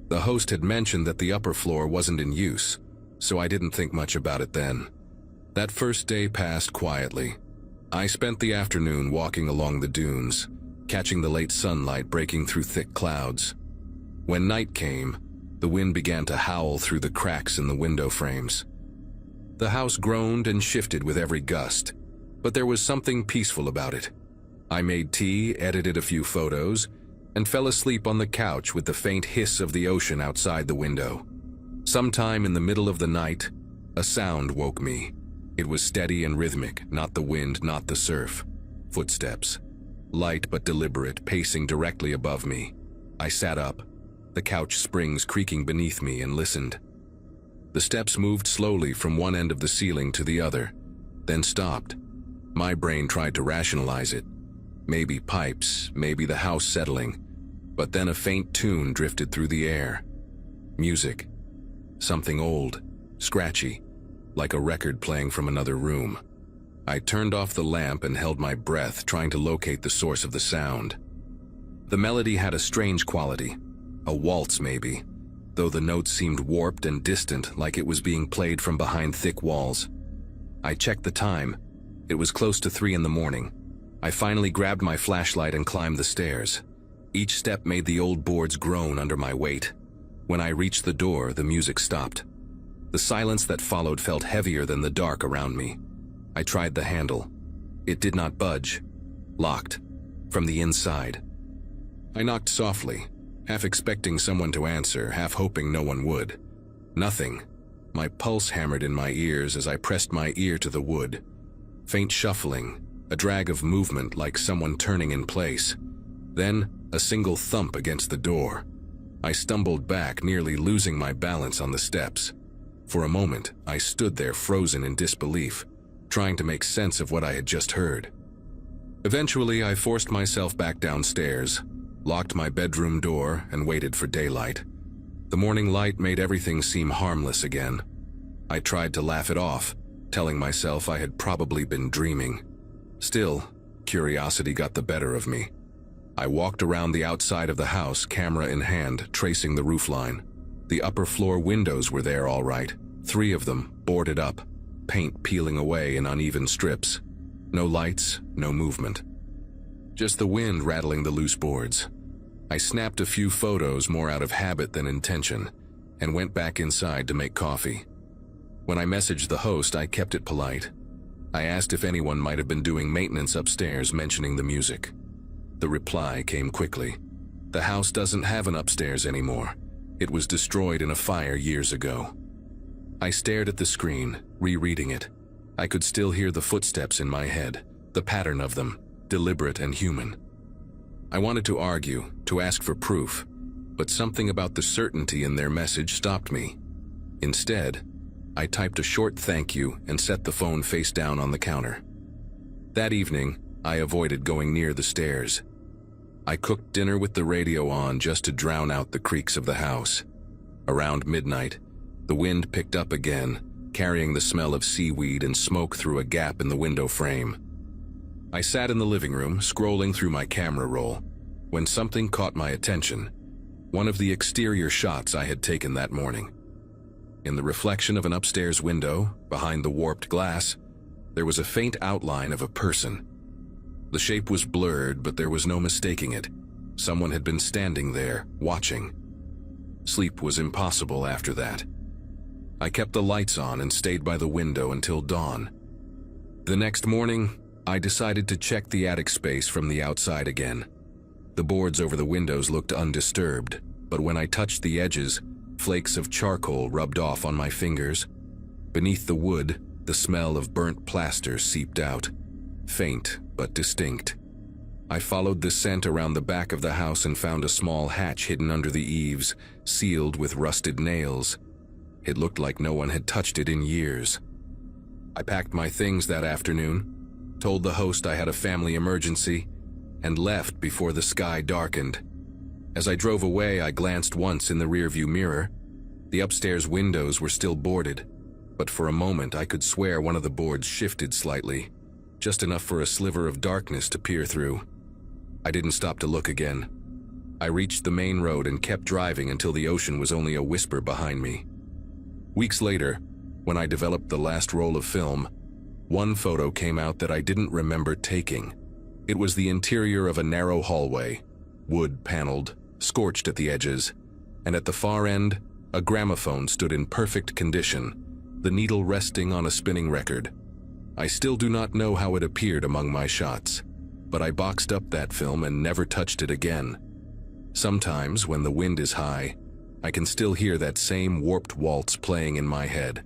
The host had mentioned that the upper floor wasn't in use, so I didn't think much about it then. That first day passed quietly. I spent the afternoon walking along the dunes, catching the late sunlight breaking through thick clouds. When night came, the wind began to howl through the cracks in the window frames. The house groaned and shifted with every gust, but there was something peaceful about it. I made tea, edited a few photos, and fell asleep on the couch with the faint hiss of the ocean outside the window. Sometime in the middle of the night, a sound woke me. It was steady and rhythmic, not the wind, not the surf. Footsteps. Light but deliberate, pacing directly above me. I sat up, the couch springs creaking beneath me, and listened. The steps moved slowly from one end of the ceiling to the other, then stopped. My brain tried to rationalize it. Maybe pipes, maybe the house settling, but then a faint tune drifted through the air. Music. Something old, scratchy, like a record playing from another room. I turned off the lamp and held my breath, trying to locate the source of the sound. The melody had a strange quality, a waltz maybe, though the notes seemed warped and distant, like it was being played from behind thick walls. I checked the time. It was close to 3 in the morning. I finally grabbed my flashlight and climbed the stairs. Each step made the old boards groan under my weight. When I reached the door, the music stopped. The silence that followed felt heavier than the dark around me. I tried the handle. It did not budge. Locked. From the inside. I knocked softly, half expecting someone to answer, half hoping no one would. Nothing. My pulse hammered in my ears as I pressed my ear to the wood. Faint shuffling. A drag of movement like someone turning in place. Then, a single thump against the door. I stumbled back, nearly losing my balance on the steps. For a moment, I stood there frozen in disbelief, trying to make sense of what I had just heard. Eventually, I forced myself back downstairs, locked my bedroom door, and waited for daylight. The morning light made everything seem harmless again. I tried to laugh it off, telling myself I had probably been dreaming. Still, curiosity got the better of me. I walked around the outside of the house, camera in hand, tracing the roofline. The upper floor windows were there all right, 3 of them, boarded up, paint peeling away in uneven strips. No lights, no movement. Just the wind rattling the loose boards. I snapped a few photos more out of habit than intention, and went back inside to make coffee. When I messaged the host, I kept it polite. I asked if anyone might have been doing maintenance upstairs, mentioning the music. The reply came quickly. The house doesn't have an upstairs anymore. It was destroyed in a fire years ago. I stared at the screen, rereading it. I could still hear the footsteps in my head, the pattern of them, deliberate and human. I wanted to argue, to ask for proof, but something about the certainty in their message stopped me. Instead, I typed a short thank you and set the phone face down on the counter. That evening, I avoided going near the stairs. I cooked dinner with the radio on just to drown out the creaks of the house. Around midnight, the wind picked up again, carrying the smell of seaweed and smoke through a gap in the window frame. I sat in the living room, scrolling through my camera roll, when something caught my attention. One of the exterior shots I had taken that morning. In the reflection of an upstairs window, behind the warped glass, there was a faint outline of a person. The shape was blurred, but there was no mistaking it. Someone had been standing there, watching. Sleep was impossible after that. I kept the lights on and stayed by the window until dawn. The next morning, I decided to check the attic space from the outside again. The boards over the windows looked undisturbed, but when I touched the edges, flakes of charcoal rubbed off on my fingers. Beneath the wood, the smell of burnt plaster seeped out, faint but distinct. I followed the scent around the back of the house and found a small hatch hidden under the eaves, sealed with rusted nails. It looked like no one had touched it in years. I packed my things that afternoon, told the host I had a family emergency, and left before the sky darkened. As I drove away, I glanced once in the rearview mirror. The upstairs windows were still boarded, but for a moment I could swear one of the boards shifted slightly, just enough for a sliver of darkness to peer through. I didn't stop to look again. I reached the main road and kept driving until the ocean was only a whisper behind me. Weeks later, when I developed the last roll of film, one photo came out that I didn't remember taking. It was the interior of a narrow hallway, wood-paneled, scorched at the edges, and at the far end, a gramophone stood in perfect condition, the needle resting on a spinning record. I still do not know how it appeared among my shots, but I boxed up that film and never touched it again. Sometimes, when the wind is high, I can still hear that same warped waltz playing in my head.